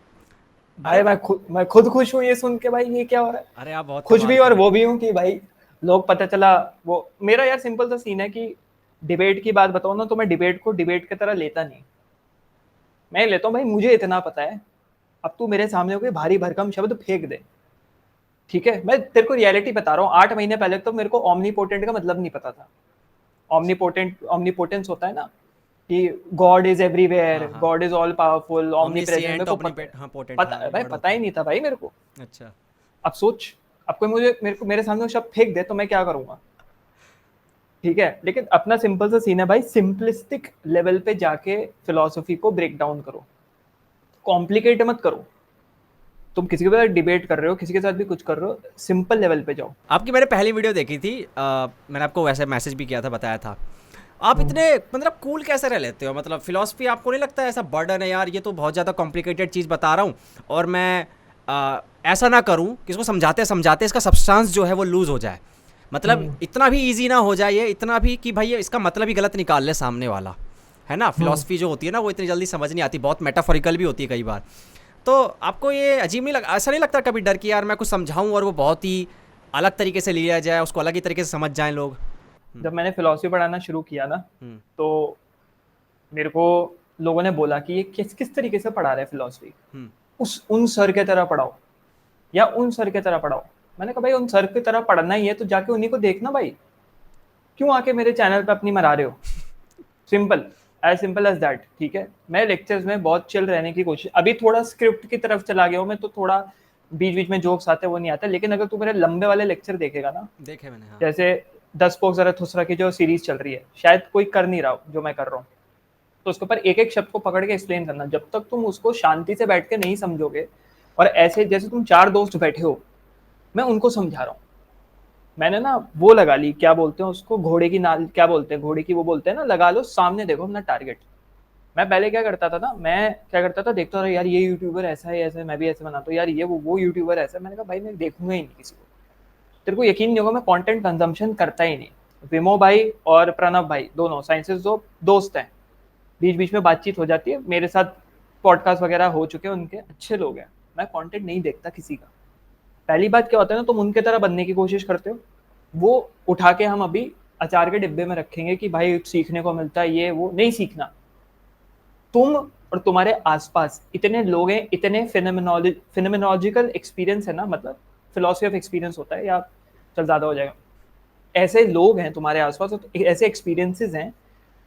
अरे भाई मैं खुद खुश हूँ ये सुन के भाई, ये क्या हो रहा है। अरे आप बहुत खुश कमाल भी के और हो। वो भी हूँ कि भाई लोग पता चला। वो मेरा यार सिंपल सा सीन है कि डिबेट की बात बताऊँ ना, तो मैं डिबेट को डिबेट की तरह लेता नहीं। मैं लेता हूँ भाई, मुझे इतना पता है, अब तू मेरे सामने कोई भारी भरकम शब्द फेंक दे, ठीक है, मैं तेरे को रियलिटी बता रहा हूँ। 8 महीने पहले तो मेरे को ओमनीपोटेंट का मतलब नहीं पता था। ओमनीपोटेंस होता है ना, कि गॉड इज एवरीवेयर, हाँ हाँ, God is all powerful, omni present, मेरे ओमनीसिएंट, को पता, हाँ पोटेंट, हाँ पता ये भाई वर्ड पता होता ही है। नहीं था भाई मेरे को। अच्छा। अब सोच, अब कोई मेरे सामने वो शब्द फेंक दे तो मैं क्या करूंगा, ठीक है। लेकिन अपना सिंपल सा सीन है भाई, सिंपलिस्टिक लेवल पे जाके फिलोसफी को ब्रेक डाउन करो, कॉम्प्लिकेट मत करो। तुम किसी के साथ डिबेट कर रहे हो, किसी के साथ भी कुछ कर रहे हो, सिंपल लेवल पे जाओ। आपकी मैंने पहली वीडियो देखी थी, मैंने आपको वैसे मैसेज भी किया था, बताया था। आप हम्म। इतने मतलब कूल कैसे रह लेते हो? मतलब फिलॉसफी आपको नहीं लगता है ऐसा बर्डन है यार, ये तो बहुत ज़्यादा कॉम्प्लिकेटेड चीज़ बता रहा हूँ और मैं ऐसा ना करूँ कि इसको समझाते समझाते इसका सब्सटेंस जो है वो लूज़ हो जाए। मतलब हम्म। इतना भी ईजी ना हो जाए ये, इतना भी कि भाई ये इसका मतलब ही गलत निकाल ले सामने वाला, है ना? हम्म। फिलॉसफी जो होती है ना वो इतनी जल्दी समझ नहीं आती, बहुत मेटाफोरिकल भी होती है कई बार। तो आपको ये अजीब नहीं लगा, ऐसा नहीं लगता कभी डर कि यार मैं कुछ समझाऊं और वो बहुत ही अलग तरीके से लिया जाए, उसको अलग ही तरीके से समझ जाएं लोग? जब मैंने फिलोसफी पढ़ाना शुरू किया ना, हम्म। तो मेरे को लोगों ने बोला कि ये किस किस तरीके से पढ़ा रहे फिलोसफी, हम्म। उस उन सर के तरह पढ़ाओ या उन सर के तरह पढ़ाओ। मैंने कहा भाई उन सर की तरह पढ़ना ही है तो जाके उन्हीं को देखना भाई, क्यों आके मेरे चैनल पे अपनी मरा रहे हो। Simple, as simple as that, ठीक है। मैं लेक्चर्स में बहुत चिल रहने की कोशिश, अभी थोड़ा स्क्रिप्ट की तरफ चला गया हूँ मैं, तो थोड़ा बीच बीच में जोक्स आते हैं वो नहीं आता। लेकिन अगर तू मेरे लंबे वाले लेक्चर देखेगा ना, देखे मैंने, हाँ। जैसे 10 पोक जरथुस्त्रा की जो सीरीज चल रही है, शायद कोई कर नहीं रहा जो मैं कर रहा हूँ, तो उसके ऊपर एक एक शब्द को पकड़ के एक्सप्लेन करना। जब तक तुम उसको शांति से बैठ के नहीं समझोगे, और ऐसे जैसे तुम 4 दोस्त बैठे हो, मैं उनको समझा रहा हूँ। मैंने ना वो लगा ली, क्या बोलते हैं उसको, घोड़े की नाल, क्या बोलते हैं घोड़े की, वो बोलते हैं ना, लगा लो सामने, देखो अपना टारगेट। मैं पहले क्या करता था ना, मैं क्या करता था, देखता था यार ये यूट्यूबर ऐसा है, ऐसा है, मैं भी ऐसे बनाता हूँ यार, ये वो यूट्यूबर ऐसा है। मैंने कहा भाई मैं देखूंगा ही नहीं किसी को। तेरे को यकीन नहीं होगा, मैं कंटेंट कंजम्पशन करता ही नहीं। विमो भाई और प्रणव भाई दोनों साइंसेस दो दोस्त हैं, बीच बीच में बातचीत हो जाती है, मेरे साथ पॉडकास्ट वगैरह हो चुके हैं उनके, अच्छे लोग हैं। मैं कंटेंट नहीं देखता किसी का। पहली बात क्या होता है ना, तुम उनके तरह बनने की कोशिश करते हो, वो उठा के हम अभी अचार के डिब्बे में रखेंगे कि भाई सीखने को मिलता है, ये वो नहीं सीखना। तुम और तुम्हारे आसपास इतने लोग हैं, इतने फिनोमिनोलॉजिकल एक्सपीरियंस है ना, मतलब फिलोसफी ऑफ एक्सपीरियंस होता है, या चल ज्यादा हो जाएगा, ऐसे लोग हैं तुम्हारे आसपास, ऐसे एक्सपीरियंसेस हैं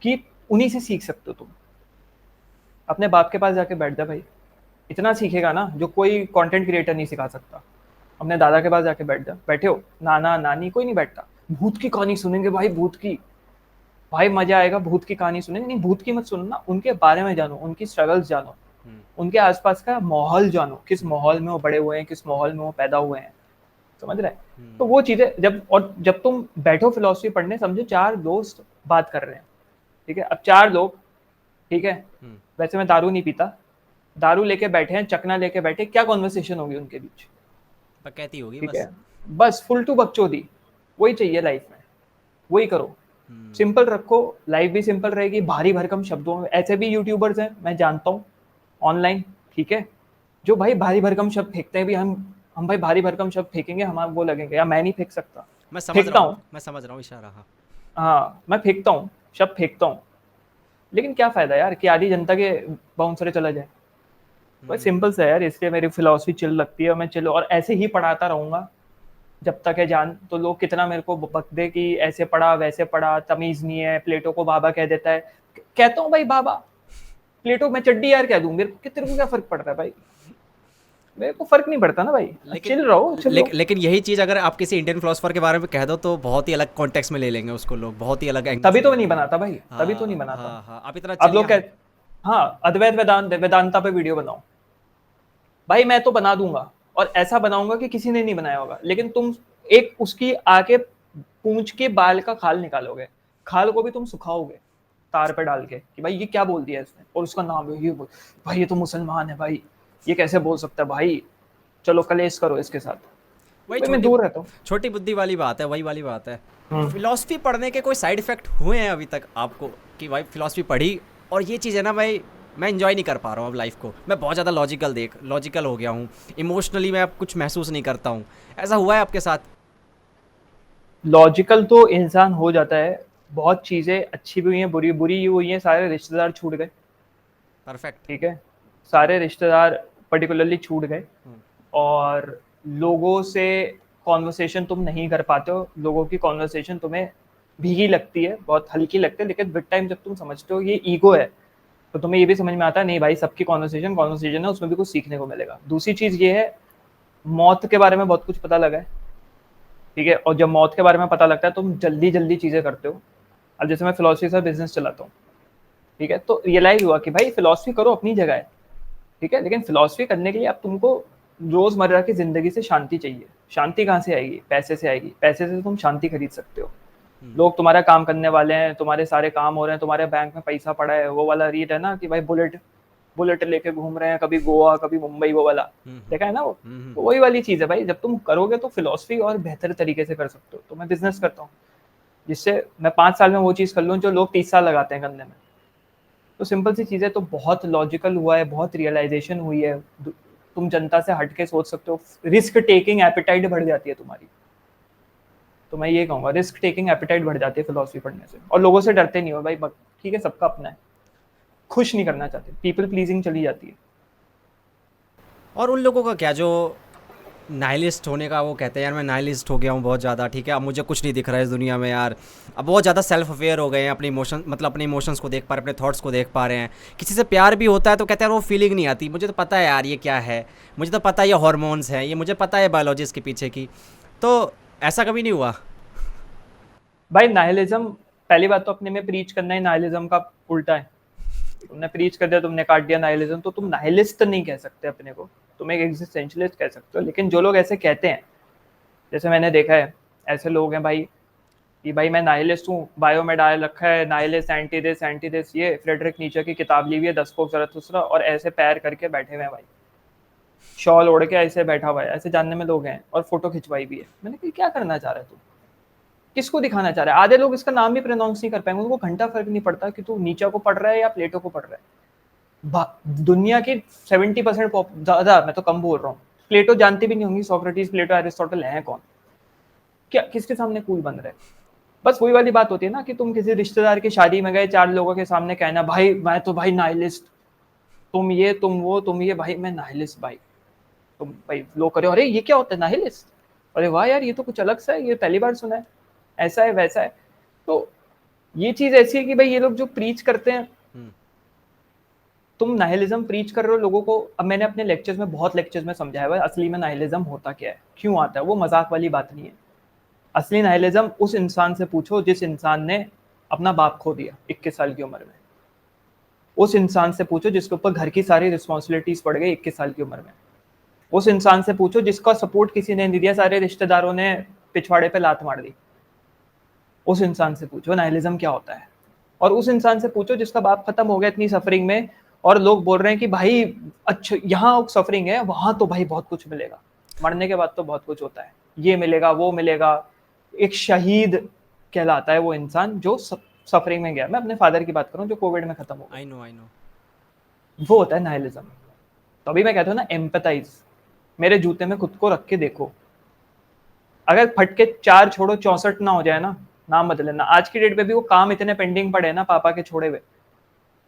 कि उन्हीं से सीख सकते हो तुम। अपने बाप के पास जाके बैठ जा भाई, इतना सीखेगा ना जो कोई कंटेंट क्रिएटर नहीं सिखा सकता। अपने दादा के पास जाके बैठ जा, बैठे हो, नाना नानी कोई नहीं बैठता। भूत की कहानी सुनेंगे भाई, भूत की, भाई मजा आएगा, भूत की कहानी सुनेंगे। नहीं, भूत की मत सुनो ना, उनके बारे में जानो, उनकी स्ट्रगल्स जानो, हम्म। उनके आसपास का माहौल जानो, किस हम्म। माहौल में वो बड़े हुए हैं, किस माहौल में वो पैदा हुए हैं, समझ रहे हैं। तो हम्म। वो चीजें जब तुम बैठो फिलोसफी पढ़ने, समझो 4 दोस्त बात कर रहे हैं, ठीक है। अब 4 लोग, ठीक है, हम्म। वैसे मैं दारू नहीं पीता, दारू लेके बैठे हैं, चकना लेके बैठे, क्या कॉन्वर्सेशन होगी उनके बीच, कहती होगी ठीक बस। है। बस फुल टू बकचोदी, वही चाहिए लाइफ में, वही करो। हम्म। सिंपल रखो, लाइफ भी सिंपल रहेगी। भारी भरकम शब्दों में, ऐसे भी यूट्यूबर्स हैं मैं जानता हूँ ऑनलाइन, ठीक है, जो भाई भारी भरकम शब्द फेंकते हैं भी। हम भाई भारी भरकम शब्द फेंकेंगे, हम वो लगेंगे, या मैं नहीं फेंक सकता, मैं समझ रहा फेंकता हूँ, हूँ। मैं समझ रहा हूँ इशारा, हाँ। हाँ मैं फेंकता हूँ, शब्द फेंकता हूँ, लेकिन क्या फायदा यार कि आधी जनता के बाउंसरे चला जाए। बस हम्म। सिंपल सा है यार, इसलिए मेरी फिलोसफी चिल लगती है, और मैं चिल और ऐसे ही पढ़ाता रहूंगा जब तक है जान। तो लोग कितना मेरे को बक दे कि ऐसे पढ़ा वैसे पढ़ा, तमीज नहीं है, प्लेटो को बाबा कह देता है, कहता हूँ भाई बाबा, प्लेटो मैं चड्डी यार कह दूं, मेरे को तेरे को क्या फर्क पड़ रहा है भाई, मेरे को फर्क नहीं पड़ता ना भाई, लेकिन चिल रहो चिल रहो। लेकिन यही चीज़ अगर आप किसी इंडियन फिलोसफर के बारे में कह दो तो बहुत ही अलग कॉन्टेक्स्ट में ले लेंगे उसको लोग, बहुत ही अलग एंगल तभी से तो ले मैं नहीं लेंगे। बनाता भाई, तभी तो नहीं हाँ बनाता। हाँ हाँ, आप इतना अब चलिए, लोग हाँ। कह, हाँ अद्वैत वेदांत वेदांता पे वीडियो बनाओ, भाई मैं तो बना दूंगा, और ऐसा बनाऊंगा कि किसी ने नहीं बनाया होगा, लेकिन तुम एक उसकी आके पूंछ के बाल का खाल निकालोगे, खाल को भी तुम सुखाओगे तार पे डाल के कि भाई ये क्या बोल दिया इसने, और उसका नाम है ये बोल, भाई ये तो मुसलमान है भाई, ये कैसे बोल सकता है भाई, चलो कलेश करो इसके साथ। वही भाई मैं छोटी दूर रहता हूँ। छोटी बुद्धि वाली बात है, वही वाली बात है। हम्म। फिलॉसफी पढ़ने के कोई साइड इफेक्ट हुए हैं अभी तक आपको कि भाई फिलॉसफी पढ़ी और ये चीज़ है ना भाई, मैं इंजॉय नहीं कर पा रहा हूँ अब लाइफ को, मैं बहुत ज़्यादा लॉजिकल हो गया हूँ, इमोशनली मैं अब कुछ महसूस नहीं करता हूँ, ऐसा हुआ है आपके साथ? लॉजिकल तो इंसान हो जाता है, बहुत चीजें अच्छी भी हुई हैं, बुरी बुरी हुई हैं, सारे रिश्तेदार छूट गए। परफेक्ट। ठीक है, सारे रिश्तेदार पर्टिकुलरली छूट गए, और लोगों से कॉन्वर्सेशन तुम नहीं कर पाते हो, लोगों की कॉन्वर्सेशन तुम्हें भीगी लगती है, बहुत हल्की लगती है, लेकिन विद टाइम जब तुम समझते हो ये ईगो है, तो तुम्हें ये भी समझ में आता है नहीं भाई सबकी कॉन्वर्सेशन है, उसमें भी कुछ सीखने को मिलेगा। दूसरी चीज ये है, मौत के बारे में बहुत कुछ पता लगा है। ठीक है, और जब मौत के बारे में पता लगता है तुम जल्दी जल्दी चीजें करते हो। अब जैसे मैं फिलोसफी से बिजनेस चलाता हूँ, ठीक है, तो रियलाइज हुआ कि भाई फिलोसफी करो अपनी जगह है, ठीक है, लेकिन फिलोसफी करने के लिए अब तुमको रोजमर्रा की जिंदगी से शांति चाहिए। शांति कहाँ से आएगी? पैसे से आएगी, पैसे से तुम शांति खरीद सकते हो। लोग तुम्हारा काम करने वाले हैं, तुम्हारे सारे काम हो रहे हैं, तुम्हारे बैंक में पैसा पड़ा है, वो वाला रीत है ना कि भाई बुलेट बुलेट लेके घूम रहे हैं, कभी गोवा कभी मुंबई, वो वाला देखा है ना वो। तो वही वाली चीज है भाई, जब तुम करोगे तो फिलोसफी और बेहतर तरीके से कर सकते हो। तो मैं बिजनेस करता हूँ जिससे मैं 5 साल में वो चीज कर लूँ जो लोग 30 साल लगाते हैं करने में। तो सिंपल सी चीज़ है, तो बहुत लॉजिकल हुआ है, बहुत रियलाइजेशन हुई है, तुम जनता से हट के सोच सकते हो, रिस्क टेकिंग एपिटाइट बढ़ जाती है तुम्हारी। तो मैं ये कहूँगा रिस्क टेकिंग एपिटाइट बढ़ जाती है फिलोसफी पढ़ने से, और लोगों से डरते नहीं हो भाई, ठीक है सबका अपना है, खुश नहीं करना चाहते, पीपल प्लीजिंग चली जाती है। और उन लोगों का क्या जो नाइलिस्ट होने का वो कहते हैं यार मैं नाइलिस्ट हो गया हूँ बहुत ज़्यादा, ठीक है, अब मुझे कुछ नहीं दिख रहा है इस दुनिया में यार, अब बहुत ज़्यादा सेल्फ अवेयर हो गए हैं, अपने इमोशन मतलब अपने इमोशंस को देख पा रहे हैं, अपने थॉट्स को देख पा रहे हैं, किसी से प्यार भी होता है तो कहते हैं वो फीलिंग नहीं आती, मुझे तो पता है यार ये क्या है, मुझे तो पता है ये हार्मोन्स हैं, ये मुझे पता है बायोलॉजी इसके पीछे की। तो ऐसा कभी नहीं हुआ? भाई नाइलिज्म, पहली बात तो अपने में प्रीच करना ही नाइलिज्म का उल्टा है। तुमने प्रीच कर दिया, तुमने काट दिया नाइलिज्म, तो तुम नाइलिस्ट नहीं कह सकते अपने को, तुम एक एग्जिस्टेंशियलिस्ट कह सकते हो। लेकिन जो लोग ऐसे कहते हैं, जैसे मैंने देखा है ऐसे लोग हैं भाई कि भाई मैं नाइलिस्ट हूँ, बायो में डाल रखा है नाइलिस्ट एंटी दिस, ये फ्रेडरिक नीचे की किताब ली हुई है 10 कोस ज़रथुस्त्रा, और ऐसे पैर करके बैठे हुए हैं भाई, शॉल ओढ़ के ऐसे बैठा हुआ है, ऐसे जानने में लोग हैं, और फोटो खिंचवाई भी है। मैंने कहा क्या करना चाह रहा है तू, किसको दिखाना चाह रहा है? आधे लोग इसका नाम भी प्रोनाउंस नहीं कर पाएंगे, उनको घंटा फर्क नहीं पड़ता कि तू नीचे को पढ़ रहा है या प्लेटो को पढ़ रहा है। दुनिया की 70% ज्यादा, मैं तो कम बोल रहा हूँ, प्लेटो जानती भी नहीं होंगी, सोक्रेटिस प्लेटो एरिस्टोटल है कौन, क्या किसके सामने कूल बन रहे? बस वही वाली बात होती है ना कि तुम किसी रिश्तेदार की शादी में गए, 4 लोगों के सामने कहना भाई मैं तो भाई नाइलिस्ट, तुम ये तुम वो तुम ये, भाई मैं नाइलिस्ट भाई, तुम भाई लोग करे अरे ये क्या होता है नाइलिस्ट, अरे वाह यार ये तो कुछ अलग सा है, ये पहली बार सुना है, ऐसा है वैसा है। तो ये चीज ऐसी है कि भाई ये लोग जो प्रीच करते हैं, तुम नाइलिज्म प्रीच कर रहे हो लोगों को। अब मैंने अपने लेक्चर्स में, बहुत लेक्चर्स में समझाया हुआ है असली में नाइलिज्म होता क्या है, क्यों आता है, वो मजाक वाली बात नहीं है। असली नाइलिज्म उस इंसान से पूछो जिस इंसान ने अपना बाप खो दिया 21 साल की उम्र में, उस इंसान से पूछो जिसके ऊपर घर की सारी रिस्पॉन्सिबिलिटीज पड़ गई 21 साल की उम्र में, उस इंसान से पूछो जिसका सपोर्ट किसी ने नहीं दिया, सारे रिश्तेदारों ने पिछवाड़े पे लात मार दी, उस इंसान से पूछो नाइलिज्म क्या होता है। और उस इंसान से पूछो जिसका बाप खत्म हो गया इतनी सफरिंग में, और लोग बोल रहे हैं कि भाई अच्छा यहाँ सफरिंग है, वहां तो भाई बहुत कुछ मिलेगा, मरने के बाद तो बहुत कुछ होता है, ये मिलेगा वो मिलेगा। एक शहीद कहलाता है वो इंसान जो सफरिंग में गया। मैं अपने फादर की बात करूं जो कोविड में खत्म हो गया, आई नो वो होता है नाइलिज्म। तो अभी मैं कहता हूँ ना एम्पैथाइज, मेरे जूते में खुद को रख के देखो, अगर फटके 4 छोड़ो 64 ना हो जाए ना, नाम बदल लेना। आज की डेट में भी वो काम इतने पेंडिंग पड़े ना पापा के छोड़े हुए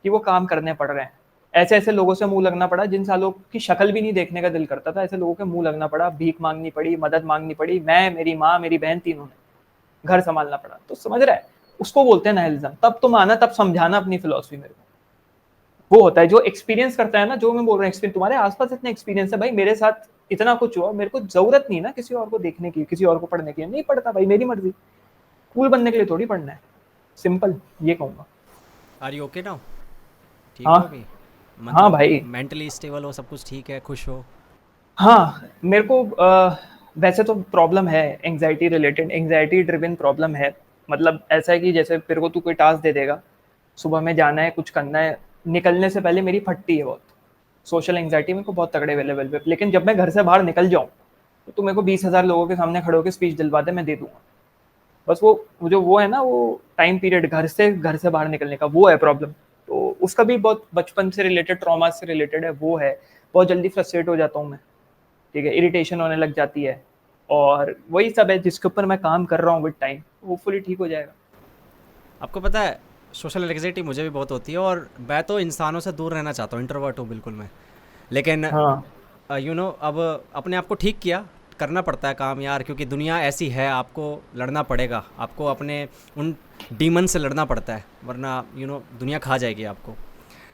कि वो काम करने पड़ रहे हैं। ऐसे ऐसे लोगों से मुंह लगना पड़ा जिन सालों की शक्ल भी नहीं देखने का दिल करता था, ऐसे लोगों के मुंह लगना पड़ा, भीख मांगनी पड़ी, मदद मांगनी पड़ी, मैं मेरी माँ मेरी बहन तीनों ने घर संभालना पड़ा। तो समझ रहा है, उसको बोलते हैं नाइलिज्म। तब तुम आना, तब समझाना अपनी फिलोसफी मेरे को। वो होता है जो एक्सपीरियंस करता है ना, जो मैं बोल रहा हूँ एक्सपीरियंस, तुम्हारे आसपास इतना एक्सपीरियंस है भाई, मेरे साथ इतना कुछ हुआ, मेरे को जरूरत नहीं ना किसी और को देखने की, किसी और को पढ़ने की, नहीं पढ़ता भाई, मेरी मर्जी, कूल बनने के लिए थोड़ी पढ़ना है, सिंपल ये कहूंगा। Are you okay now? ठीक हाँ हो अभी? हाँ मतलब भाई, मेंटली स्टेबल हो, सब कुछ ठीक है, खुश हो? हाँ, मेरे को वैसे तो प्रॉब्लम है, anxiety related, anxiety driven problem है। मतलब ऐसा है कि जैसे तेरे को तू कोई टास्क दे देगा, सुबह में जाना है, कुछ करना है, निकलने से पहले मेरी फटती है बहुत। सोशल एंग्जायटी मेरे को बहुत तगड़े लेवल पे, लेकिन जब मैं घर से बाहर निकल जाऊँ, तो तू मेरे को 20,000 लोगों के सामने खड़े होकर स्पीच दिलवा दे, मैं दे दूँगा। बस वो जो वो है ना, वो टाइम पीरियड घर से बाहर निकलने का, वो है प्रॉब्लम। तो उसका भी बहुत बचपन से रिलेटेड, ट्रॉमा से रिलेटेड है, वो है। बहुत जल्दी फ्रस्ट्रेट हो जाता हूँ मैं, ठीक है, इरिटेशन होने लग जाती है, और वही सब है जिसके ऊपर मैं काम कर रहा हूँ विद टाइम, होपफुली ठीक हो जाएगा। आपको पता है सोशल एंग्जाइटी मुझे भी बहुत होती है, और मैं तो इंसानों से दूर रहना चाहता हूँ, इंट्रोवर्ट हूँ बिल्कुल मैं। लेकिन हाँ। अब अपने आप को ठीक किया, करना पड़ता है काम यार, क्योंकि दुनिया ऐसी है, आपको लड़ना पड़ेगा, आपको अपने उन डीमन से लड़ना पड़ता है, वरना दुनिया खा जाएगी आपको।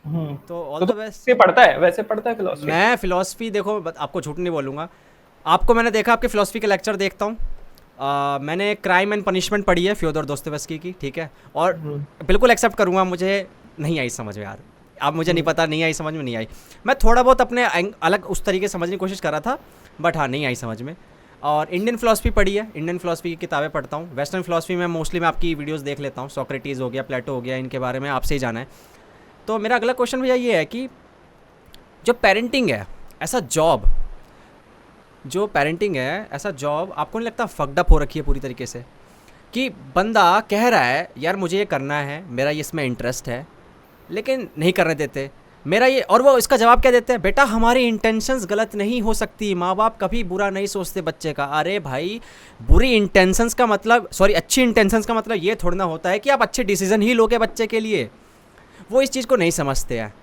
हम्म। तो ऑल तो द फिलोसफी बेस्ट। पढ़ता है, वैसे पढ़ता है फिलोसफी? मैं फ़िलॉसफ़ी देखो, आपको झूठ नहीं बोलूँगा, आपको मैंने देखा, आपके फ़िलॉसफ़ी के लेक्चर देखता हूँ। मैंने क्राइम एंड पनिशमेंट पढ़ी है फ्योदोर दोस्तोयेवस्की की, ठीक है, और हम्म। बिल्कुल एक्सेप्ट करूँगा, मुझे नहीं आई समझ में यार। अब मुझे नहीं हम्म। पता, नहीं आई समझ में, नहीं आई। मैं थोड़ा बहुत अपने अलग उस तरीके से समझने की कोशिश कर रहा था, बट हाँ, नहीं आई समझ में। और इंडियन फ़िलॉसफ़ी पढ़ी है, इंडियन फ़िलॉसफ़ी की किताबें पढ़ता हूँ। वेस्टर्न फ़िलॉसफ़ी में मोस्टली मैं आपकी वीडियोज़ देख लेता हूँ, सोक्रेटिस हो गया, प्लेटो हो गया, इनके बारे में आपसे ही जाना है। तो मेरा अगला क्वेश्चन भैया ये है कि जो पेरेंटिंग है ऐसा जॉब, जो पेरेंटिंग है ऐसा जॉब, आपको नहीं लगता फक्ड अप हो रखी है पूरी तरीके से? कि बंदा कह रहा है यार मुझे ये करना है, मेरा ये इसमें इंटरेस्ट है, लेकिन नहीं करने देते मेरा ये, और वो इसका जवाब क्या देते हैं, बेटा हमारी इंटेंशंस गलत नहीं हो सकती, माँ बाप कभी बुरा नहीं सोचते बच्चे का। अरे भाई, बुरी इंटेंशंस का मतलब, सॉरी, अच्छी इंटेंशंस का मतलब ये थोड़ा ना होता है कि आप अच्छे डिसीजन ही लोगे बच्चे के लिए। वो इस चीज़ को नहीं समझते हैं।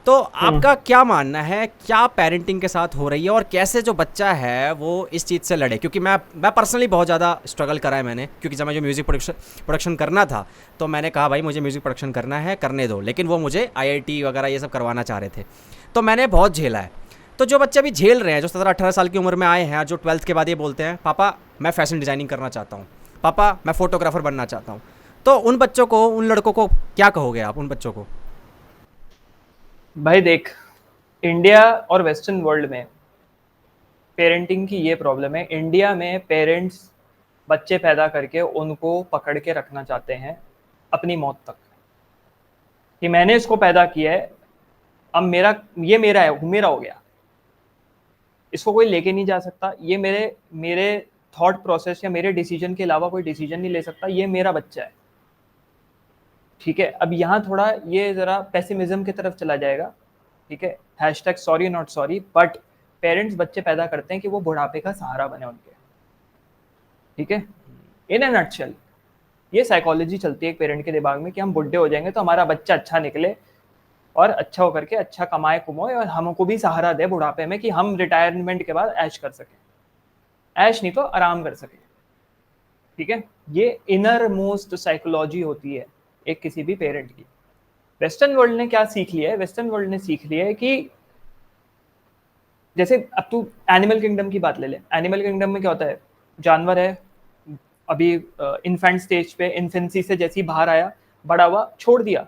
तो हम्म। आपका क्या मानना है, क्या पेरेंटिंग के साथ हो रही है, और कैसे जो बच्चा है वो इस चीज़ से लड़े? क्योंकि मैं पर्सनली बहुत ज़्यादा स्ट्रगल करा है मैंने, क्योंकि जब मैं जो म्यूज़िक प्रोडक्शन करना था, तो मैंने कहा भाई मुझे म्यूज़िक प्रोडक्शन करना है, करने दो, लेकिन वो मुझे आईआईटी वगैरह ये सब करवाना चाह रहे थे, तो मैंने बहुत झेला है। तो जो बच्चे अभी झेल रहे हैं, जो 17-18 साल की उम्र में आए हैं, जो 12th के बाद ये बोलते हैं पापा मैं फैशन डिज़ाइनिंग करना चाहता हूँ, पापा मैं फ़ोटोग्राफ़र बनना चाहता हूँ, तो उन बच्चों को, उन लड़कों को क्या कहोगे आप, उन बच्चों को? भाई देख, इंडिया और वेस्टर्न वर्ल्ड में पेरेंटिंग की ये प्रॉब्लम है। इंडिया में पेरेंट्स बच्चे पैदा करके उनको पकड़ के रखना चाहते हैं अपनी मौत तक, कि मैंने इसको पैदा किया है, अब ये मेरा है, मेरा हो गया, इसको कोई लेके नहीं जा सकता, ये मेरे मेरे थॉट प्रोसेस या मेरे डिसीजन के अलावा कोई डिसीजन नहीं ले सकता, ये मेरा बच्चा है, ठीक है। अब यहाँ थोड़ा ये जरा पेसिमिज्म की तरफ चला जाएगा, ठीक है, hashtag sorry not sorry, but parents बच्चे पैदा करते हैं कि वो बुढ़ापे का सहारा बने उनके, ठीक है। इन ए नटशेल ये साइकोलॉजी चलती है एक पेरेंट के दिमाग में कि हम बुढ़े हो जाएंगे तो हमारा बच्चा अच्छा निकले, और अच्छा होकर के अच्छा कमाए कुमाए, और हमको भी सहारा दे बुढ़ापे में, कि हम रिटायरमेंट के बाद ऐश कर सकें, ऐश नहीं तो आराम कर सकें, ठीक है। ये इनर मोस्ट साइकोलॉजी होती है एक किसी भी पेरेंट की। वेस्टर्न वर्ल्ड ने क्या सीख लिया है, वेस्टर्न वर्ल्ड ने सीख लिया है कि जैसे अब तू एनिमल किंगडम की बात ले ले, एनिमल किंगडम में क्या होता है, जानवर है, अभी इन्फेंट स्टेज पे, इन्फेंसी से जैसे ही बाहर आया, बड़ा हुआ, छोड़ दिया,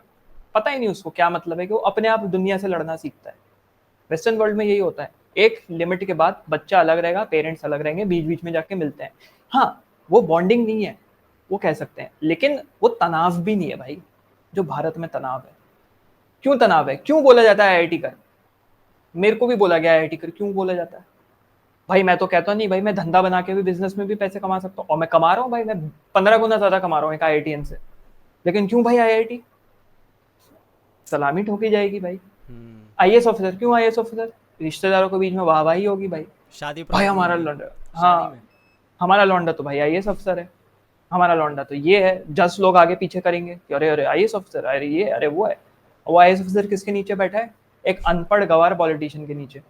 पता ही नहीं उसको क्या मतलब है, कि वो अपने आप दुनिया से लड़ना सीखता है। वेस्टर्न वर्ल्ड में यही होता है, एक लिमिट के बाद बच्चा अलग रहेगा, पेरेंट्स अलग रहेंगे, बीच बीच में जाके मिलते हैं। हाँ, वो बॉन्डिंग नहीं है, वो कह सकते हैं, लेकिन वो तनाव भी नहीं है भाई, जो भारत में तनाव है। क्यों तनाव है, क्यों बोला जाता है आईआईटी कर? मेरे को भी बोला गया आईआईटी कर, क्यों बोला जाता है भाई? मैं तो कहता नहीं भाई, मैं धंधा बना के भी बिजनेस में भी पैसे कमा सकता हूँ, और मैं कमा रहा हूँ भाई, मैं 15 गुना ज्यादा कमा रहा हूँ एक आईआईटीएन से, लेकिन क्यों भाई आईआईटी? सलामी ठोकी जाएगी भाई। आईएएस ऑफिसर, क्यों आईएएस ऑफिसर? रिश्तेदारों के बीच में वाहवाही होगी भाई, शादी भाई प्रॉब्लम हमारा होगी, लौंडा, शादी हाँ, में। हमारा लौंडा तो भाई आईएएस अफसर है, हमारा लौंडा तो ये है, 10 लोग आगे पीछे करेंगे कि अरे अरे आईएएस अफसर, अरे ये, अरे वो है। वो आईएएस अफसर किसके नीचे बैठा है? एक अनपढ़ गवार पॉलिटिशियन के नीचे।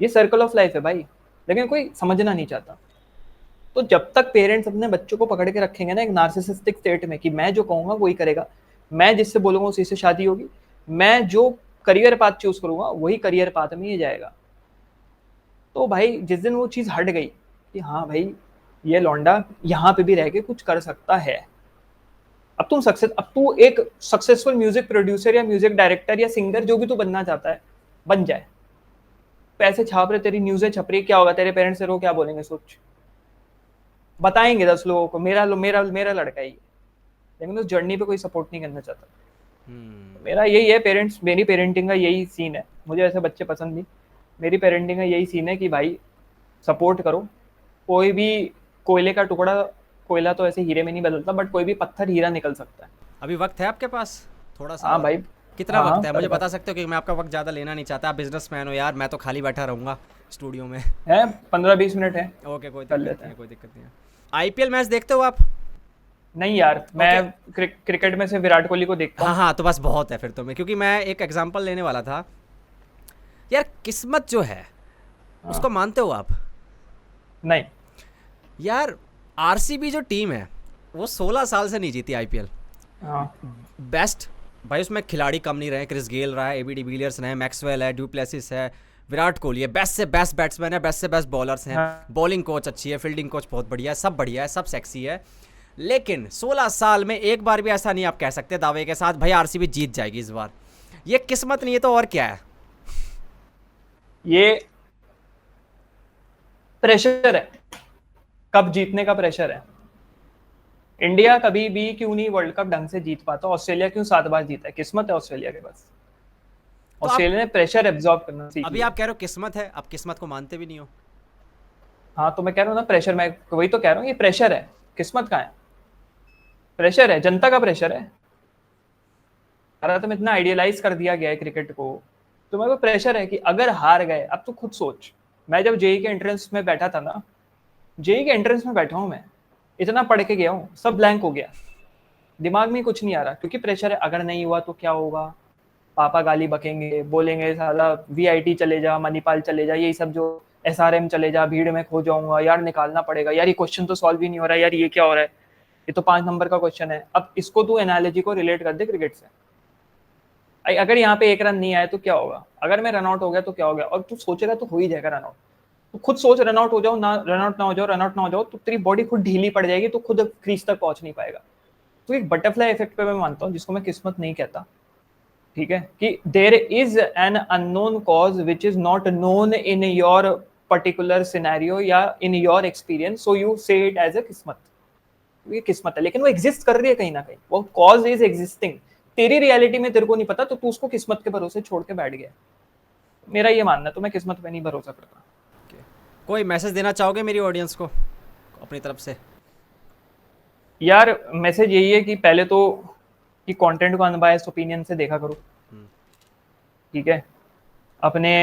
ये सर्कल ऑफ लाइफ है भाई, लेकिन कोई समझना नहीं चाहता। तो जब तक पेरेंट्स अपने बच्चों को पकड़ के रखेंगे ना एक नार्सिसिस्टिक स्टेट में, कि मैं जो कहूंगा वही करेगा, मैं जिससे बोलूंगा उसी से शादी होगी, मैं जो करियर पाथ चूज करूंगा वही करियर पाथ में ये जाएगा, तो भाई जिस दिन वो चीज हट गई कि हाँ भाई ये लौंडा यहाँ पे भी रह के कुछ कर सकता है, अब तू एक सक्सेसफुल म्यूजिक प्रोड्यूसर या म्यूजिक डायरेक्टर या सिंगर जो भी तू बनना चाहता है, बन जाए, पैसे छाप रहे, तेरी न्यूज़ें छप रही, क्या होगा? तेरे पेरेंट्स तेरे को क्या बोलेंगे? सोच, बताएंगे 10 लोगों को मेरा मेरा मेरा लड़का ही है, लेकिन उस जर्नी पे कोई सपोर्ट नहीं करना चाहता। मेरा यही है, पेरेंट्स, मेरी पेरेंटिंग का यही सीन है। मुझे ऐसे बच्चे पसंद नहीं, मेरी पेरेंटिंग का यही सीन है कि भाई सपोर्ट करो। कोई भी कोयले का टुकड़ा, कोयला तो ऐसे हीरे में नहीं बदलता, बट कोई भी पत्थर हीरा निकल सकता है। अभी वक्त है आपके पास थोड़ा सा हाँ और? भाई। कितना हाँ वक्त है मुझे कर बता सकते हो? क्योंकि मैं आपका वक्त ज़्यादा लेना नहीं चाहता। आप बिजनेसमैन हो यार, मैं तो खाली बैठा रहूँगा स्टूडियो में। है 15-20 मिनट है, ओके, कोई कर दिक्कत लेते नहीं है, हैं। कोई दिक्कत नहीं है। आईपीएल मैच देखते हो आप? नहीं यार, मैं ओके। क्रिकेट में से विराट कोहली को देखता हाँ हूँ। हाँ, तो बस बहुत है फिर तो। मैं, क्योंकि मैं एक एग्जांपल लेने वाला था यार। किस्मत जो है हाँ। उसको मानते हो आप? नहीं। यार आरसीबी जो टीम है वो 16 साल से नहीं जीती आईपीएल। हाँ। बेस्ट भाई उसमें खिलाड़ी कम नहीं रहे। क्रिस गेल रहा है, एबी डिविलियर्स रहे, मैक्सवेल है, ड्यूप्लेसिस है, विराट कोहली है। बेस्ट से बेस्ट बैट्समैन है, बेस्ट से बेस्ट बॉलर्स हैं, हाँ। बॉलिंग कोच अच्छी है, फील्डिंग कोच बहुत बढ़िया है, सब सेक्सी है। लेकिन 16 साल में एक बार भी ऐसा नहीं आप कह सकते दावे के साथ भाई आरसीबी जीत जाएगी इस बार। ये किस्मत नहीं है तो और क्या है? ये प्रेशर है, कब जीतने का प्रेशर है। इंडिया कभी भी क्यों नहीं वर्ल्ड कप ढंग से जीत पाता? ऑस्ट्रेलिया क्यों 7 बार जीता है? किस्मत है ऑस्ट्रेलिया के पास। तो आप ऑस्ट्रेलिया ने प्रेशर एब्जॉर्ब करना सीख अभी लिया। आप कह रहे हो किस्मत है, आप किस्मत को मानते भी नहीं हो। हाँ, तो मैं कह रहा हूँ ना, प्रेशर, मैं वही तो कह रहा हूँ, ये प्रेशर है, किस्मत कहाँ है? प्रेशर है, जनता का प्रेशर है। भारत में इतना आइडियलाइज कर दिया गया है क्रिकेट को, तो मेरे को प्रेशर है कि अगर हार गए, अब तो खुद सोच, मैं जब जेई के एंट्रेंस में बैठा था ना, जेई के एंट्रेंस में बैठा हूँ मैं, इतना पढ़ के गया हूँ, सब ब्लैंक हो गया, दिमाग में कुछ नहीं आ रहा, क्योंकि प्रेशर है। अगर नहीं हुआ तो क्या होगा? पापा गाली बकेंगे, बोलेंगे साला वीआईटी चले जा, मणिपाल चले जा, यही सब जो एसआरएम चले जा, भीड़ में खो जाऊंगा यार, निकालना पड़ेगा यार, ये क्वेश्चन तो सॉल्व ही नहीं हो रहा यार, ये क्या हो रहा है, ये तो 5 नंबर का क्वेश्चन है। अब इसको तू एनालॉजी को रिलेट कर दे क्रिकेट से। अगर यहाँ पे 1 रन नहीं आए तो क्या होगा? अगर मैं रन आउट हो गया तो क्या हो गया? और तू सोचेगा तो हो ही जाएगा रन आउट। तो खुद सोच, रन आउट हो जाओ ना, रन आउट ना हो जाओ, रन आउट ना हो जाओ, तो तेरी बॉडी खुद ढीली पड़ जाएगी, तो खुद क्रीज तक पहुंच नहीं पाएगा। तो एक बटरफ्लाई इफेक्ट पे मैं मानता हूँ, जिसको मैं किस्मत नहीं कहता, ठीक है, कि there is an unknown cause which is not known in your particular scenario या in your experience, so you say it as a किस्मत। ये किस्मत है, लेकिन वो एग्जिस्ट कर रही है कहीं ना कहीं, वो कॉज इज एग्जिस्टिंग। तेरी रियलिटी में तेरे को नहीं पता, तो तू उसको किस्मत के भरोसे छोड़ के बैठ गया। मेरा ये मानना है, तो मैं किस्मत पे नहीं भरोसा करता। कोई मैसेज देना चाहोगे मेरी ऑडियंस को अपनी तरफ से? यार मैसेज यही है कि पहले तो कि कंटेंट को अनबायस्ड ओपिनियन से देखा करो, ठीक है। अपने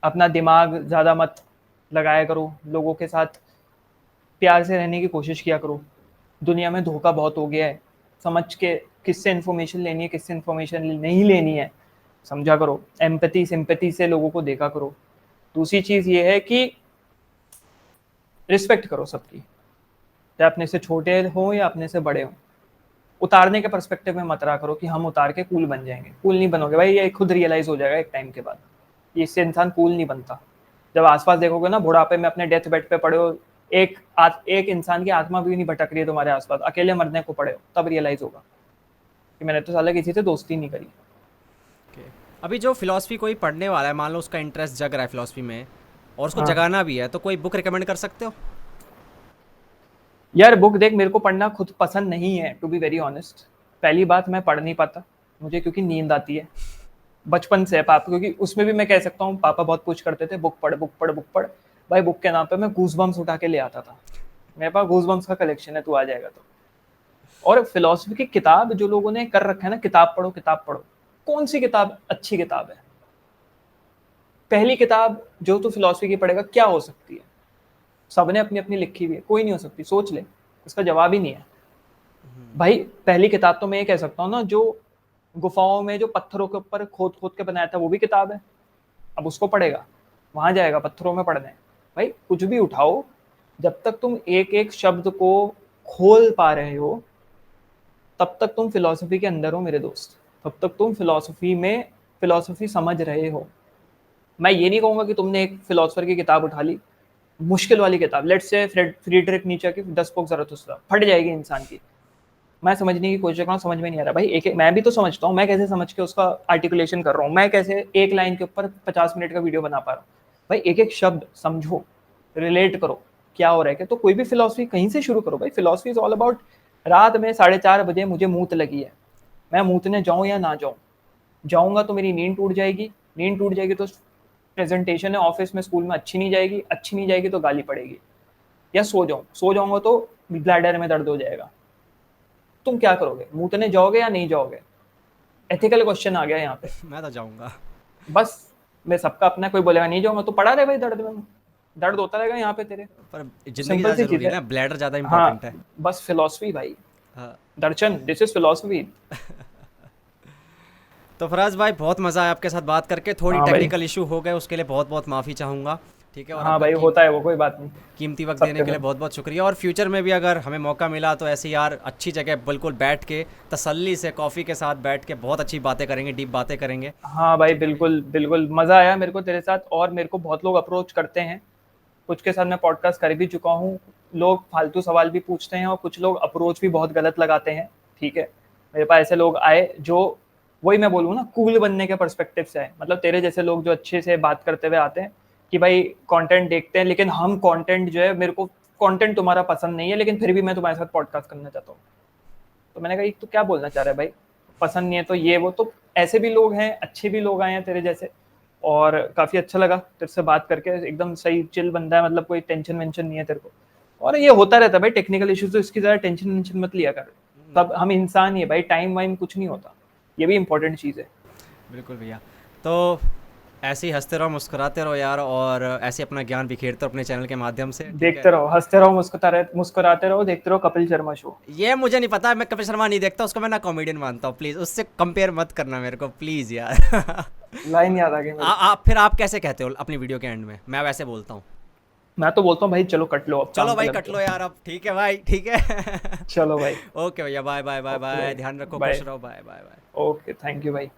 अपना दिमाग ज़्यादा मत लगाया करो, लोगों के साथ प्यार से रहने की कोशिश किया करो। दुनिया में धोखा बहुत हो गया है, समझ के किससे इन्फॉर्मेशन लेनी है, किससे इन्फॉर्मेशन नहीं लेनी है, समझा करो। एम्पैथी सिंपैथी से लोगों को देखा करो। दूसरी चीज़ ये है कि रिस्पेक्ट करो सबकी, चाहे अपने से छोटे हो या अपने से बड़े हो। उतारने के पर्सपेक्टिव में मत रहा करो कि हम उतार के कूल बन जाएंगे। कूल नहीं बनोगे भाई, ये खुद रियलाइज हो जाएगा एक टाइम के बाद, इससे इंसान कूल नहीं बनता। जब आसपास देखोगे ना, बुढ़ापे में अपने डेथ बेड पे पड़े हो, एक इंसान की आत्मा भी नहीं भटक रही है तुम्हारे आसपास, अकेले मरने को पड़े हो, तब रियलाइज होगा कि मैंने तो साला किसी से दोस्ती नहीं करी। अभी जो फिलॉसफी कोई पढ़ने वाला है, मान लो उसका इंटरेस्ट जग रहा है फिलॉसफी में और उसको हाँ। जगाना भी है, तो कोई बुक रिकमेंड कर सकते हो? यार बुक देख, मेरे को पढ़ना खुद पसंद नहीं है, टू बी वेरी ऑनेस्ट। पहली बात, मैं पढ़ नहीं पाता, मुझे क्योंकि नींद आती है बचपन से। पापा, क्योंकि उसमें भी मैं कह सकता हूँ, पापा बहुत पुश करते थे, बुक पढ़ बुक पढ़ बुक पढ़। भाई बुक के नाम पे मैं गूज़बम्प्स उठा के ले आता था, मेरे पास गूज़बम्प्स का कलेक्शन है, तू आ जाएगा तो। और फिलॉसफी की किताब जो लोगों ने कर रखा है ना, किताब पढ़ो किताब पढ़ो, कौन सी किताब अच्छी किताब है? पहली किताब जो तू फिलॉसफी की पढ़ेगा क्या हो सकती है? सबने अपनी अपनी लिखी हुई है, कोई नहीं हो सकती, सोच ले, इसका जवाब ही नहीं है भाई। पहली किताब तो मैं ये कह सकता हूँ ना, जो गुफाओं में जो पत्थरों के ऊपर खोद खोद के बनाया था, वो भी किताब है। अब उसको पढ़ेगा, वहां जाएगा पत्थरों में पढ़ने। भाई कुछ भी उठाओ, जब तक तुम एक एक शब्द को खोल पा रहे हो, तब तक तुम फिलॉसफी के अंदर हो मेरे दोस्त, तब तक तुम फिलॉसफी समझ रहे हो। मैं ये नहीं कहूंगा कि तुमने एक फिलोसफर की किताब उठा ली, मुश्किल वाली किताब, लेट्स से फ्रीडरिक नीचे की 10 पुस्तक ज़रतुस्त्र, फट जाएगी इंसान की। मैं समझने की कोशिश कर रहा हूँ, समझ में नहीं आ रहा भाई। मैं भी तो समझता हूँ, मैं कैसे समझ के उसका आर्टिकुलेशन कर रहा हूँ, मैं कैसे एक लाइन के ऊपर 50 मिनट का वीडियो बना पा रहा हूँ। भाई एक एक शब्द समझो, रिलेट करो क्या हो रहा है। तो कोई भी फिलॉसफी कहीं से शुरू करो भाई। फिलॉसफी इज ऑल अबाउट रात में 4:30 बजे मुझे मूत लगी है, मैं मूतने जाऊं या ना जाऊं, जाऊंगा तो मेरी नींद टूट जाएगी, नींद टूट जाएगी तो प्रेजेंटेशन है ऑफिस में स्कूल में अच्छी नहीं जाएगी, अच्छी नहीं जाएगी तो गाली पड़ेगी, या सो जाऊंगा तो ब्लैडर में दर्द हो जाएगा। तुम क्या करोगे, मूतने जाओगे या नहीं जाओगे? एथिकल क्वेश्चन आ गया यहाँ पे। मैं तो जाऊंगा। बस मैं सबका अपना, कोई बोलेगा नहीं जाऊंगा तो पड़ा रहे भाई दर्द में, दर्द होता रहेगा यहाँ पे तेरे। पर जिंदगी सिंपल ज्यादा सी जरूरी चीज है है। ना, ब्लैडर ज्यादा हाँ इंपॉर्टेंट है। बस फिलोसफी भाई, हाँ। दर्शन, दिस इज फिलोसफी। तो फराज भाई बहुत मज़ा आया आपके साथ बात करके। थोड़ी हाँ भाई, टेक्निकल इशू हो गए, उसके लिए बहुत बहुत माफ़ी चाहूँगा। ठीक है, और हाँ आपका भाई होता है वो, कोई बात नहीं, कीमती वक्त देने सबके के लिए साथ। बहुत बहुत शुक्रिया। और फ्यूचर में भी अगर हमें मौका मिला तो ऐसे यार अच्छी जगह बिल्कुल बैठ के तसल्ली से कॉफ़ी के साथ बैठ के बहुत अच्छी बातें करेंगे, डीप बातें करेंगे। हाँ भाई ठीक है भाई। बिल्कुल बिल्कुल, मजा आया मेरे को तेरे साथ। और मेरे को बहुत लोग अप्रोच करते हैं, कुछ के साथ मैं पॉडकास्ट कर भी चुका हूँ। लोग फालतू सवाल भी पूछते हैं और कुछ लोग अप्रोच भी बहुत गलत लगाते हैं। ठीक है, मेरे पास ऐसे लोग आए जो, वही मैं बोलूँ ना, कूल बनने के पर्सपेक्टिव से है। मतलब तेरे जैसे लोग जो अच्छे से बात करते हुए आते हैं कि भाई कंटेंट देखते हैं, लेकिन हम कंटेंट जो है, मेरे को कंटेंट तुम्हारा पसंद नहीं है लेकिन फिर भी मैं तुम्हारे साथ पॉडकास्ट करना चाहता हूँ। तो मैंने कहा तो क्या बोलना चाह रहा है भाई, पसंद नहीं है तो ये वो। तो ऐसे भी लोग हैं, अच्छे भी लोग आए हैं तेरे जैसे, और काफी अच्छा लगा तेरे से बात करके। एकदम सही चिल बंदा है, मतलब कोई टेंशन वेंशन नहीं है तेरे को। और ये होता रहता है भाई टेक्निकल इश्यूज, तो इसकी ज्यादा टेंशन वेंशन मत लिया कर। सब हम इंसान ही है भाई, टाइम वाइम कुछ नहीं होता, ये भी इंपॉर्टेंट चीज है। बिल्कुल भैया। तो ऐसे ही हंसते रहो, मुस्कुराते रहो यार, और ऐसे अपना ज्ञान बिखेरते रहो अपने चैनल के माध्यम से। ठीक है। देखते रहो, हंसते रहो, मुस्कुराते रहो, देखते रहो कपिल शर्मा शो। ये मुझे नहीं पता, मैं कपिल शर्मा नहीं देखता, उसको मैं ना कॉमेडियन मानता हूँ। प्लीज़ उससे कंपेयर मत करना मेरे को, प्लीज़ यार। लाइन याद आ गई मेरे को। आप फिर आप कैसे कहते हो अपनी वीडियो के एंड में? मैं वैसे बोलता हूँ। मैं तो बोलता हूँ भाई चलो कट लो, अब चलो काम पे भाई लग कट लो जाओ। यार अब। ठीक है भाई, ठीक है। चलो भाई। ओके भैया, bye bye bye okay bye, भाई, ध्यान रखो, खुश बाय। रहो, bye bye bye. Okay, thank you भाई।